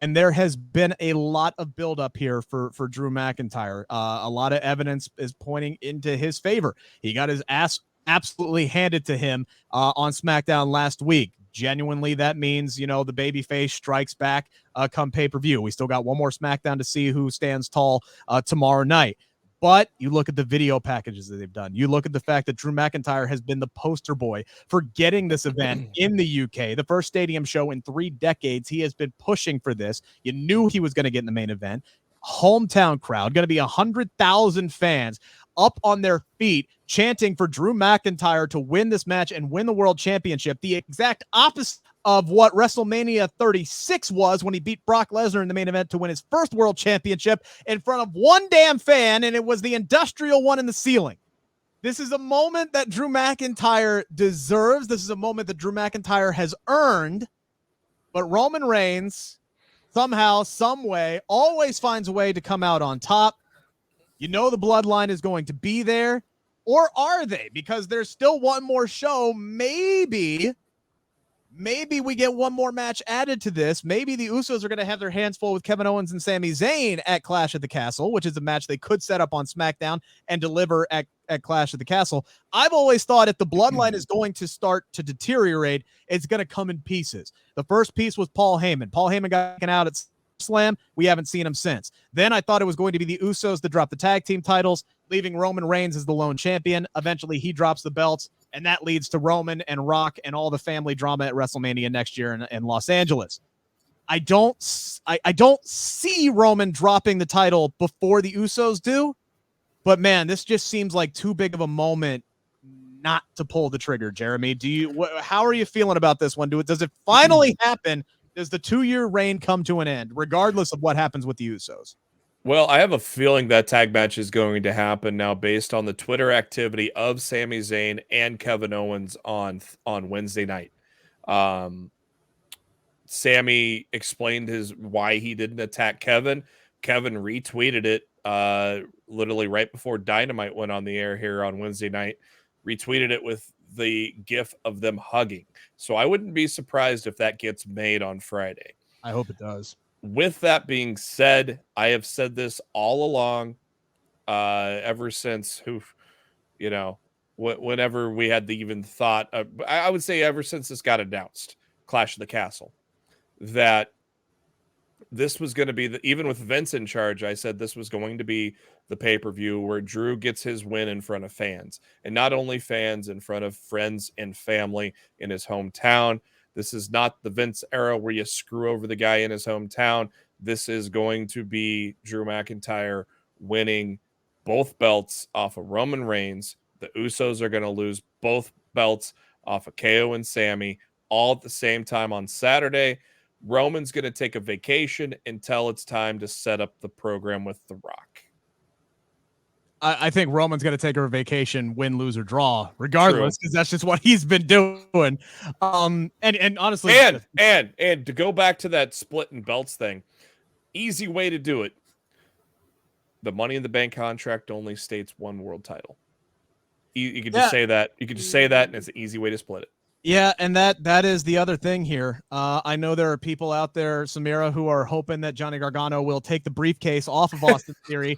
S2: And there has been a lot of buildup here for Drew McIntyre. A lot of evidence is pointing into his favor. He got his ass absolutely handed to him on SmackDown last week. Genuinely, that means, the babyface strikes back come pay-per-view. We still got one more SmackDown to see who stands tall tomorrow night. But you look at the video packages that they've done. You look at the fact that Drew McIntyre has been the poster boy for getting this event in the UK, the first stadium show in 3 decades. He has been pushing for this. You knew he was going to get in the main event. Hometown crowd, going to be 100,000 fans up on their feet chanting for Drew McIntyre to win this match and win the world championship. The exact opposite of what WrestleMania 36 was when he beat Brock Lesnar in the main event to win his first world championship in front of one damn fan, and it was the industrial one in the ceiling. This is a moment that Drew McIntyre deserves. This is a moment that Drew McIntyre has earned, but Roman Reigns somehow, some way, always finds a way to come out on top. The bloodline is going to be there, or are they? Because there's still one more show. Maybe we get one more match added to this. Maybe the Usos are going to have their hands full with Kevin Owens and Sami Zayn at Clash at the Castle, which is a match they could set up on SmackDown and deliver at Clash at the Castle. I've always thought if the bloodline is going to start to deteriorate, it's going to come in pieces. The first piece was Paul Heyman. Paul Heyman got taken out at Slam. We haven't seen him since. Then I thought it was going to be the Usos that dropped the tag team titles, leaving Roman Reigns as the lone champion. Eventually he drops the belts, and that leads to Roman and Rock and all the family drama at WrestleMania next year in Los Angeles. I don't see Roman dropping the title before the Usos do, but man, this just seems like too big of a moment not to pull the trigger. Jeremy, how are you feeling about this one? Does it finally happen? Does the 2-year reign come to an end, regardless of what happens with the Usos?
S4: Well, I have a feeling that tag match is going to happen now based on the Twitter activity of Sami Zayn and Kevin Owens on Wednesday night. Sami explained why he didn't attack Kevin. Kevin retweeted it literally right before Dynamite went on the air here on Wednesday night. Retweeted it with the gif of them hugging. So I wouldn't be surprised if that gets made on Friday.
S2: I hope it does.
S4: With that being said, I have said this all along, ever since whenever we had the even thought of, I would say ever since this got announced, Clash of the Castle, that this was going to be even with Vince in charge, I said this was going to be the pay-per-view where Drew gets his win in front of fans, and not only fans, in front of friends and family in his hometown. This is not the Vince era where you screw over the guy in his hometown. This is going to be Drew McIntyre winning both belts off of Roman Reigns. The Usos are going to lose both belts off of KO and Sami all at the same time on Saturday. Roman's going to take a vacation until it's time to set up the program with The Rock.
S2: I think Roman's going to take her vacation, win, lose, or draw, regardless, because that's just what he's been doing. And honestly,
S4: and to go back to that splitting belts thing, easy way to do it. The Money in the Bank contract only states one world title. You could just say that. You could just say that, and it's an easy way to split it.
S2: Yeah, and that is the other thing here. I know there are people out there, Samira, who are hoping that Johnny Gargano will take the briefcase off of Austin Theory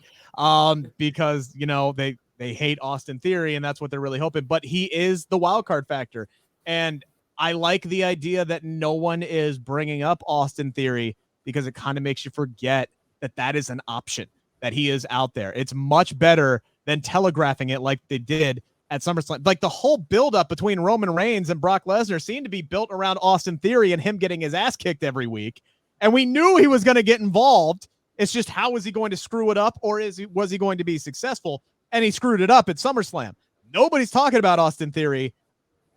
S2: because, they hate Austin Theory, and that's what they're really hoping. But he is the wild card factor. And I like the idea that no one is bringing up Austin Theory because it kind of makes you forget that is an option, that he is out there. It's much better than telegraphing it like they did at SummerSlam. Like the whole buildup between Roman Reigns and Brock Lesnar seemed to be built around Austin Theory and him getting his ass kicked every week. And we knew he was going to get involved. It's just, how was he going to screw it up, or was he going to be successful? And he screwed it up at SummerSlam. Nobody's talking about Austin Theory.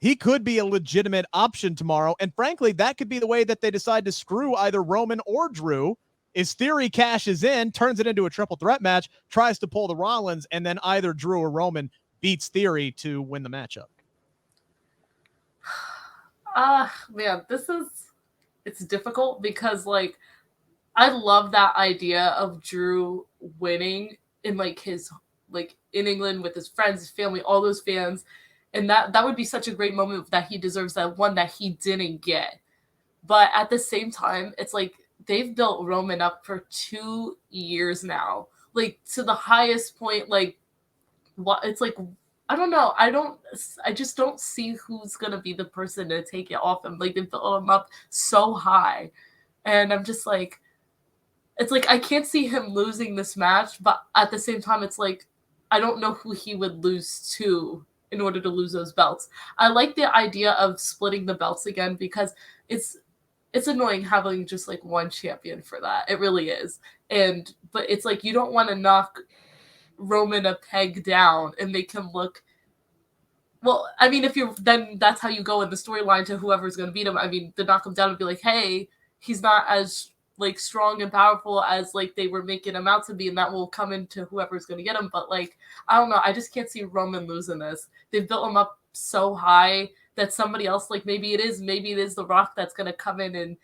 S2: He could be a legitimate option tomorrow. And frankly, that could be the way that they decide to screw either Roman or Drew. Is Theory cashes in, turns it into a triple threat match, tries to pull the Rollins, and then either Drew or Roman beats Theory to win the matchup.
S3: Man, it's difficult because like I love that idea of Drew winning in like his like in England with his friends, his family, all those fans. And that would be such a great moment that he deserves, that one that he didn't get. But at the same time, it's like they've built Roman up for 2 years now, like to the highest point. Like, what it's like, I don't know. I just don't see who's gonna be the person to take it off him. Like they built him up so high, and I'm just like, it's like I can't see him losing this match. But at the same time, it's like I don't know who he would lose to in order to lose those belts. I like the idea of splitting the belts again because it's annoying having just like one champion for that. It really is. But it's like you don't want to knock Roman a peg down and make him look, well, I mean, if you're, then that's how you go in the storyline to whoever's going to beat him. I mean, to knock him down and be like, hey, he's not as like strong and powerful as like they were making him out to be, and that will come into whoever's going to get him. But like, I don't know. I just can't see Roman losing this. They've built him up so high that somebody else, like maybe it is The Rock that's going to come in and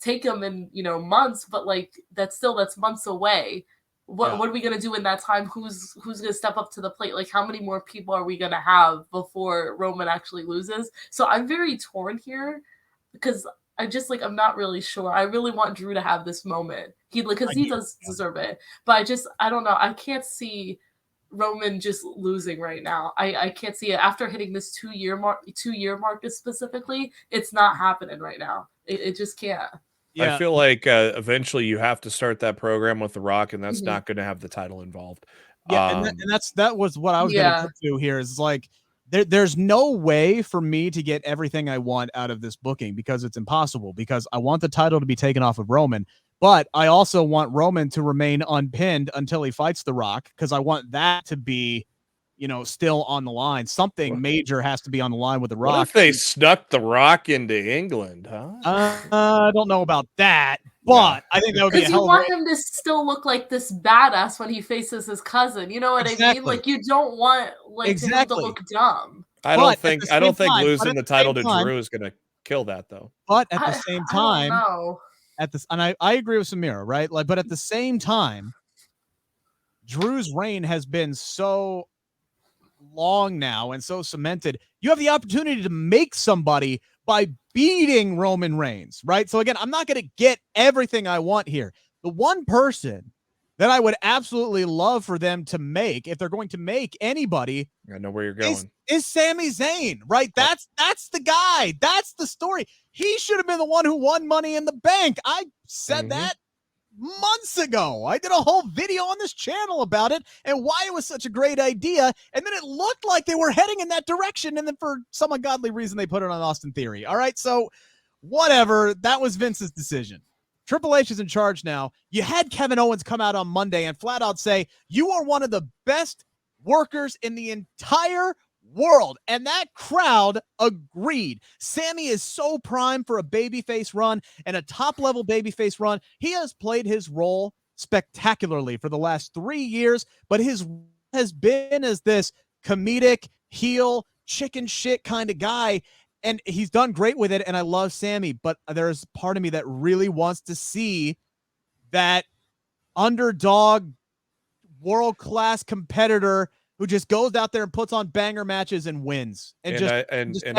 S3: take him in, months, but like that's months away. What are we going to do in that time? Who's going to step up to the plate? Like how many more people are we going to have before Roman actually loses? So I'm very torn here because I'm not really sure. I really want Drew to have this moment. Because he does deserve it. But I don't know. I can't see Roman just losing right now. I can't see it after hitting this 2 year mark specifically. It's not happening right now. It just can't.
S4: Yeah. I feel like eventually you have to start that program with The Rock, and that's not going to have the title involved.
S2: Yeah, and that was what I was going to get to here. Is like there's no way for me to get everything I want out of this booking because it's impossible. Because I want the title to be taken off of Roman, but I also want Roman to remain unpinned until he fights The Rock because I want that to be, still on the line. Something major has to be on the line with The Rock.
S4: What if they snuck The Rock into England, huh?
S2: I don't know about that, but I think that would be a hell of a...
S3: Because you want him to still look like this badass when he faces his cousin. You know what I mean? Like you don't want him to look dumb.
S4: I don't think losing the title to Drew is going to kill that though.
S2: But at the same time, I agree with Samira, right? Like, but at the same time, Drew's reign has been so long now and so cemented. You have the opportunity to make somebody by beating Roman Reigns, right? So again, I'm not going to get everything I want here. The one person that I would absolutely love for them to make, if they're going to make anybody,
S4: I know where you're going,
S2: is Sami Zayn, right? That's the guy. That's the story. He should have been the one who won Money in the Bank. I said that months ago. I did a whole video on this channel about it and why it was such a great idea. And then it looked like they were heading in that direction. And then for some ungodly reason, they put it on Austin Theory. All right. So whatever. That was Vince's decision. Triple H is in charge now. You had Kevin Owens come out on Monday and flat out say, you are one of the best workers in the entire world, and that crowd agreed. Sammy is so primed for a babyface run and a top-level babyface run. He has played his role spectacularly for the last 3 years, but his has been as this comedic heel chicken shit kind of guy, and he's done great with it, and I love Sammy, but there's part of me that really wants to see that underdog world-class competitor who just goes out there and puts on banger matches and wins. And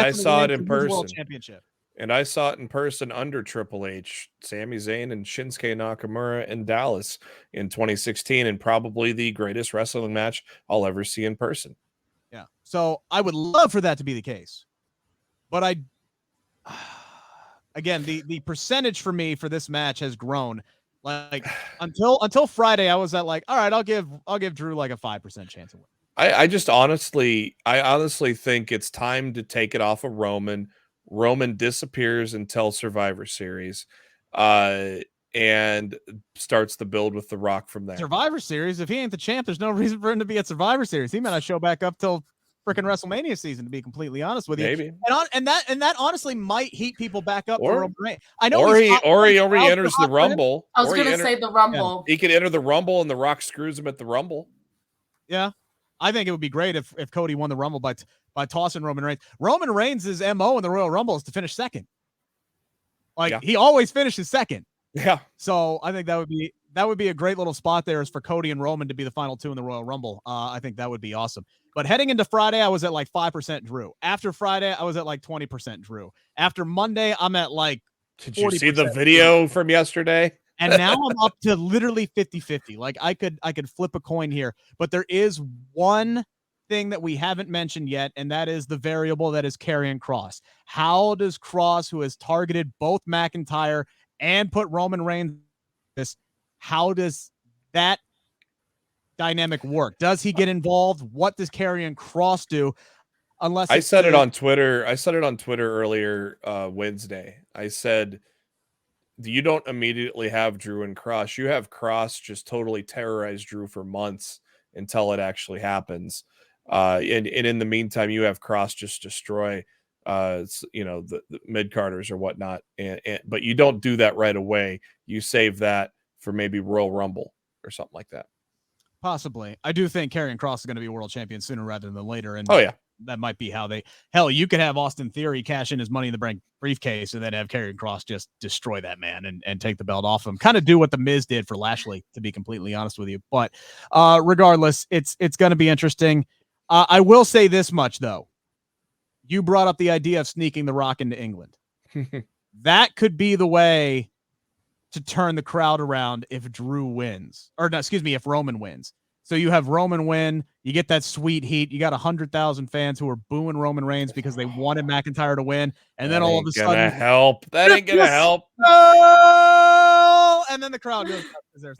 S4: I saw it in person.
S2: World Championship.
S4: And I saw it in person under Triple H, Sami Zayn and Shinsuke Nakamura in Dallas in 2016, and probably the greatest wrestling match I'll ever see in person.
S2: Yeah. So I would love for that to be the case. But again, the percentage for me for this match has grown. Like until Friday, I was at like, all right, I'll give Drew like a 5% chance of winning.
S4: I honestly think it's time to take it off of Roman. Roman disappears until Survivor Series, and starts the build with The Rock from there.
S2: Survivor Series, if he ain't the champ, there's no reason for him to be at Survivor Series. He might not show back up till freaking WrestleMania season, to be completely honest with you.
S4: Maybe.
S2: And that honestly might heat people back up for Roman Reigns. I know,
S4: or he enters the Rumble.
S3: I was going to say the Rumble.
S4: Yeah. He could enter the Rumble, and The Rock screws him at the Rumble.
S2: Yeah. I think it would be great if Cody won the Rumble by by tossing Roman Reigns. Roman Reigns' MO in the Royal Rumble is to finish second. He always finishes second.
S4: Yeah.
S2: So I think that would be a great little spot there is for Cody and Roman to be the final two in the Royal Rumble. I think that would be awesome. But heading into Friday, I was at like 5% Drew. After Friday, I was at like 20% Drew. After Monday, I'm at like 40%.
S4: Did you see the video from yesterday?
S2: And now I'm up to literally 50-50. Like I could flip a coin here, but there is one thing that we haven't mentioned yet, and that is the variable that is Karrion Kross. How does Kross, who has targeted both McIntyre and put Roman Reigns, how does that dynamic work? Does he get involved? What does Karrion Kross do? Unless
S4: I said it on Twitter. I said it on Twitter earlier Wednesday. I said you don't immediately have Drew and Kross. You have Kross just totally terrorize Drew for months until it actually happens. And in the meantime, you have Kross just destroy the mid-carders or whatnot. But you don't do that right away. You save that for maybe Royal Rumble or something like that.
S2: Possibly. I do think Karrion Kross is going to be world champion sooner rather than later. And that might be how you could have Austin Theory cash in his Money in the Bank briefcase and then have Karrion Kross just destroy that man and take the belt off him. Kind of do what The Miz did for Lashley, to be completely honest with you. But regardless, it's going to be interesting. I will say this much, though. You brought up the idea of sneaking The Rock into England. That could be the way to turn the crowd around if Drew wins. Or, no, excuse me, if Roman wins. So you have Roman win, you get that sweet heat, you got 100,000 fans who are booing Roman Reigns because they wanted McIntyre to win, and then all of a sudden
S4: that ain't gonna help.
S2: Oh, and then the crowd goes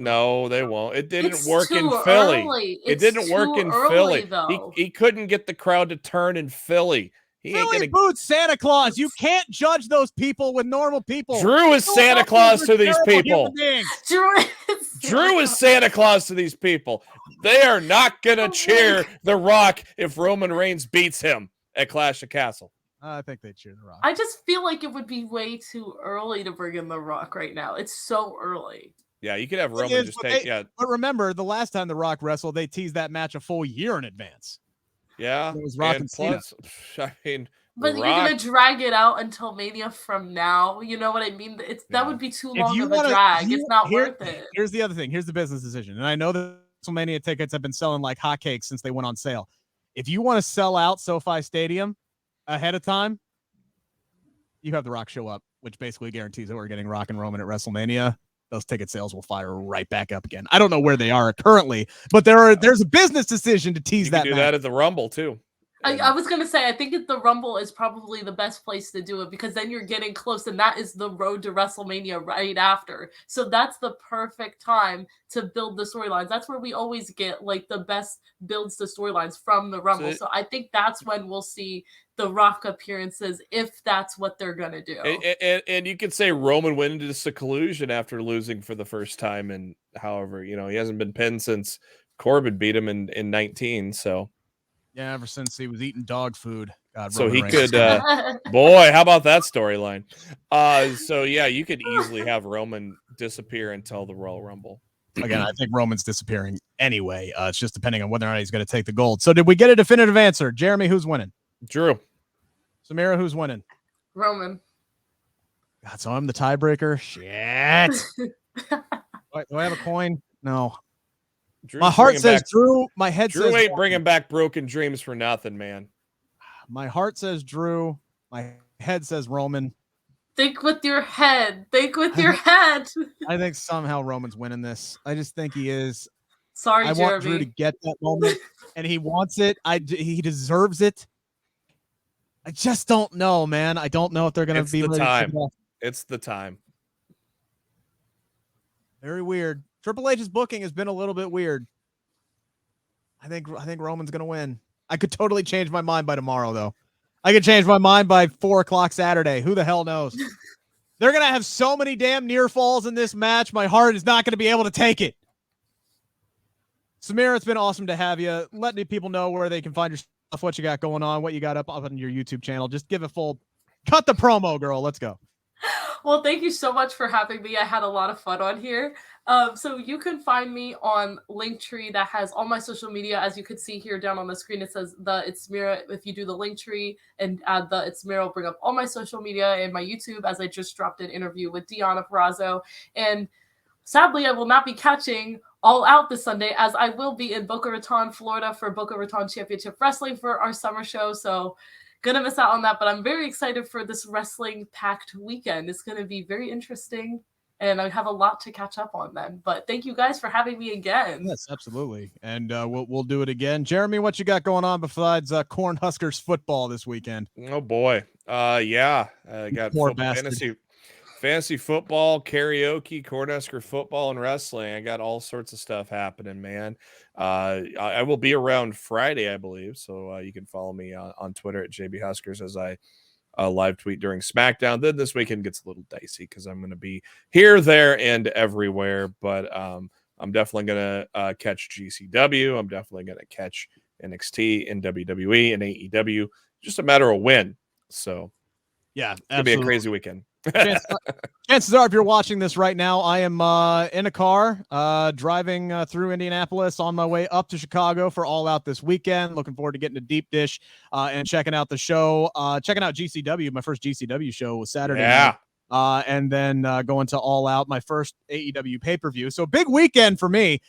S4: no, they won't. It didn't work in Philly. It didn't work in Philly. He couldn't get the crowd to turn in Philly.
S2: Philly boots Santa Claus. You can't judge those people with normal people.
S4: Drew is Santa Claus to these people. Drew is Santa Claus to these people. They are not going to cheer The Rock if Roman Reigns beats him at Clash of Castle.
S2: I think they cheer The Rock.
S3: I just feel like it would be way too early to bring in The Rock right now. It's so early.
S4: Yeah, you could have Roman just take.
S2: But remember, the last time The Rock wrestled, they teased that match a full year in advance.
S4: Yeah,
S2: it was Rock and
S4: plus, I mean,
S3: but you're gonna drag it out until Mania from now. You know what I mean? That would be too long of a drag. It's not worth it.
S2: Here's the other thing. Here's the business decision, and I know that WrestleMania tickets have been selling like hotcakes since they went on sale. If you want to sell out SoFi Stadium ahead of time, you have The Rock show up, which basically guarantees that we're getting Rock and Roman at WrestleMania. Those ticket sales will fire right back up again. I don't know where they are currently, but there's a business decision to tease that.
S4: You can do that at the Rumble too.
S3: I was going to say, I think the Rumble is probably the best place to do it because then you're getting close and that is the road to WrestleMania right after. So that's the perfect time to build the storylines. That's where we always get like the best builds to storylines from the Rumble. So I think that's when we'll see the Rock appearances if that's what they're going to do.
S4: And you could say Roman went into seclusion after losing for the first time. And however, he hasn't been pinned since Corbin beat him in 19. So.
S2: Yeah, ever since he was eating dog food. God,
S4: so
S2: Roman
S4: he
S2: Reigns.
S4: could, boy, how about that storyline? So yeah, you could easily have Roman disappear until the Royal Rumble.
S2: Again, I think Roman's disappearing anyway. It's just depending on whether or not he's going to take the gold. So did we get a definitive answer? Jeremy, who's winning?
S4: Drew.
S2: Samira, who's winning?
S3: Roman.
S2: God, so I'm the tiebreaker? Shit. Do I have a coin? No.
S4: Drew's
S2: my heart says Drew. My head
S4: Drew
S2: says
S4: ain't bringing back broken dreams for nothing, man.
S2: My heart says Drew. My head says Roman.
S3: Think with your head. Think with your head.
S2: I think somehow Roman's winning this. I just think he is.
S3: Sorry,
S2: I
S3: Jeremy.
S2: want Drew to get that moment, and he wants it. He deserves it. I just don't know, man. I don't know if they're going to be
S4: the
S2: ready
S4: time.
S2: To
S4: it's the time.
S2: Very weird. Triple H's booking has been a little bit weird. I think Roman's going to win. I could totally change my mind by tomorrow, though. I could change my mind by 4:00 Saturday. Who the hell knows? They're going to have so many damn near falls in this match. My heart is not going to be able to take it. Samira, it's been awesome to have you. Let the people know where they can find your stuff, what you got going on, what you got up on your YouTube channel. Just give a full cut the promo, girl. Let's go.
S3: Well, thank you so much for having me. I had a lot of fun on here. So you can find me on Linktree that has all my social media. As you can see here down on the screen, it says It's Samira. If you do the Linktree and add the It's Samira, it'll bring up all my social media and my YouTube, as I just dropped an interview with Deonna Purrazzo. And sadly, I will not be catching All Out this Sunday, as I will be in Boca Raton, Florida for Boca Raton Championship Wrestling for our summer show. So gonna miss out on that, but I'm very excited for this wrestling packed weekend. It's gonna be very interesting, and I have a lot to catch up on then. But thank you guys for having me again.
S2: Yes, absolutely. And we'll do it again. Jeremy, what you got going on besides Cornhuskers football this weekend?
S4: Oh boy. I got fantasy football, karaoke, Cornhusker football, and wrestling. I got all sorts of stuff happening, man. I will be around Friday, I Bleav. So you can follow me on Twitter at JBHuskers as I live tweet during SmackDown. Then this weekend gets a little dicey because I'm going to be here, there, and everywhere. But I'm definitely going to catch GCW. I'm definitely going to catch NXT and WWE and AEW. Just a matter of when. So
S2: yeah,
S4: it's going to be a crazy weekend.
S2: Chances are, if you're watching this right now, I am in a car driving through Indianapolis on my way up to Chicago for All Out this weekend. Looking forward to getting a deep dish and checking out the show. Checking out GCW. My first GCW show was Saturday night. And then going to All Out, my first AEW pay-per-view. So big weekend for me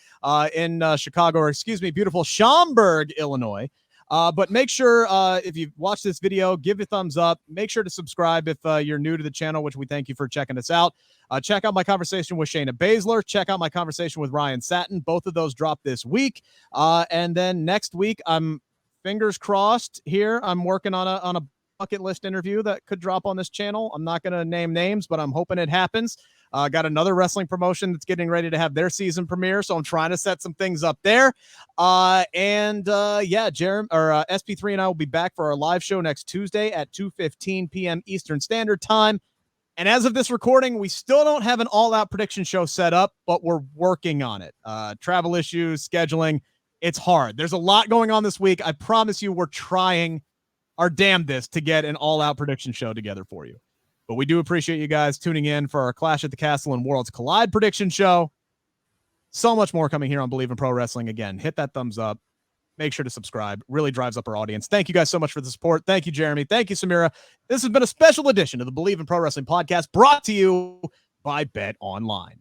S2: in Chicago, or excuse me, beautiful Schaumburg, Illinois. But make sure if you watch this video, give it a thumbs up. Make sure to subscribe if you're new to the channel, which we thank you for checking us out. Check out my conversation with Shayna Baszler. Check out my conversation with Ryan Satin. Both of those drop this week. And then next week, I'm fingers crossed here. I'm working on a bucket list interview that could drop on this channel. I'm not going to name names, but I'm hoping it happens. Got another wrestling promotion that's getting ready to have their season premiere, so I'm trying to set some things up there. Jeremy or SP3 and I will be back for our live show next Tuesday at 2:15 p.m. Eastern Standard Time. And as of this recording, we still don't have an all-out prediction show set up, but we're working on it. Travel issues, scheduling, it's hard. There's a lot going on this week. I promise you, we're trying our damnedest to get an all-out prediction show together for you. But we do appreciate you guys tuning in for our Clash at the Castle and Worlds Collide prediction show. So much more coming here on Bleav in Pro Wrestling. Again, hit that thumbs up. Make sure to subscribe. Really drives up our audience. Thank you guys so much for the support. Thank you, Jeremy. Thank you, Samira. This has been a special edition of the Bleav in Pro Wrestling podcast brought to you by Bet Online.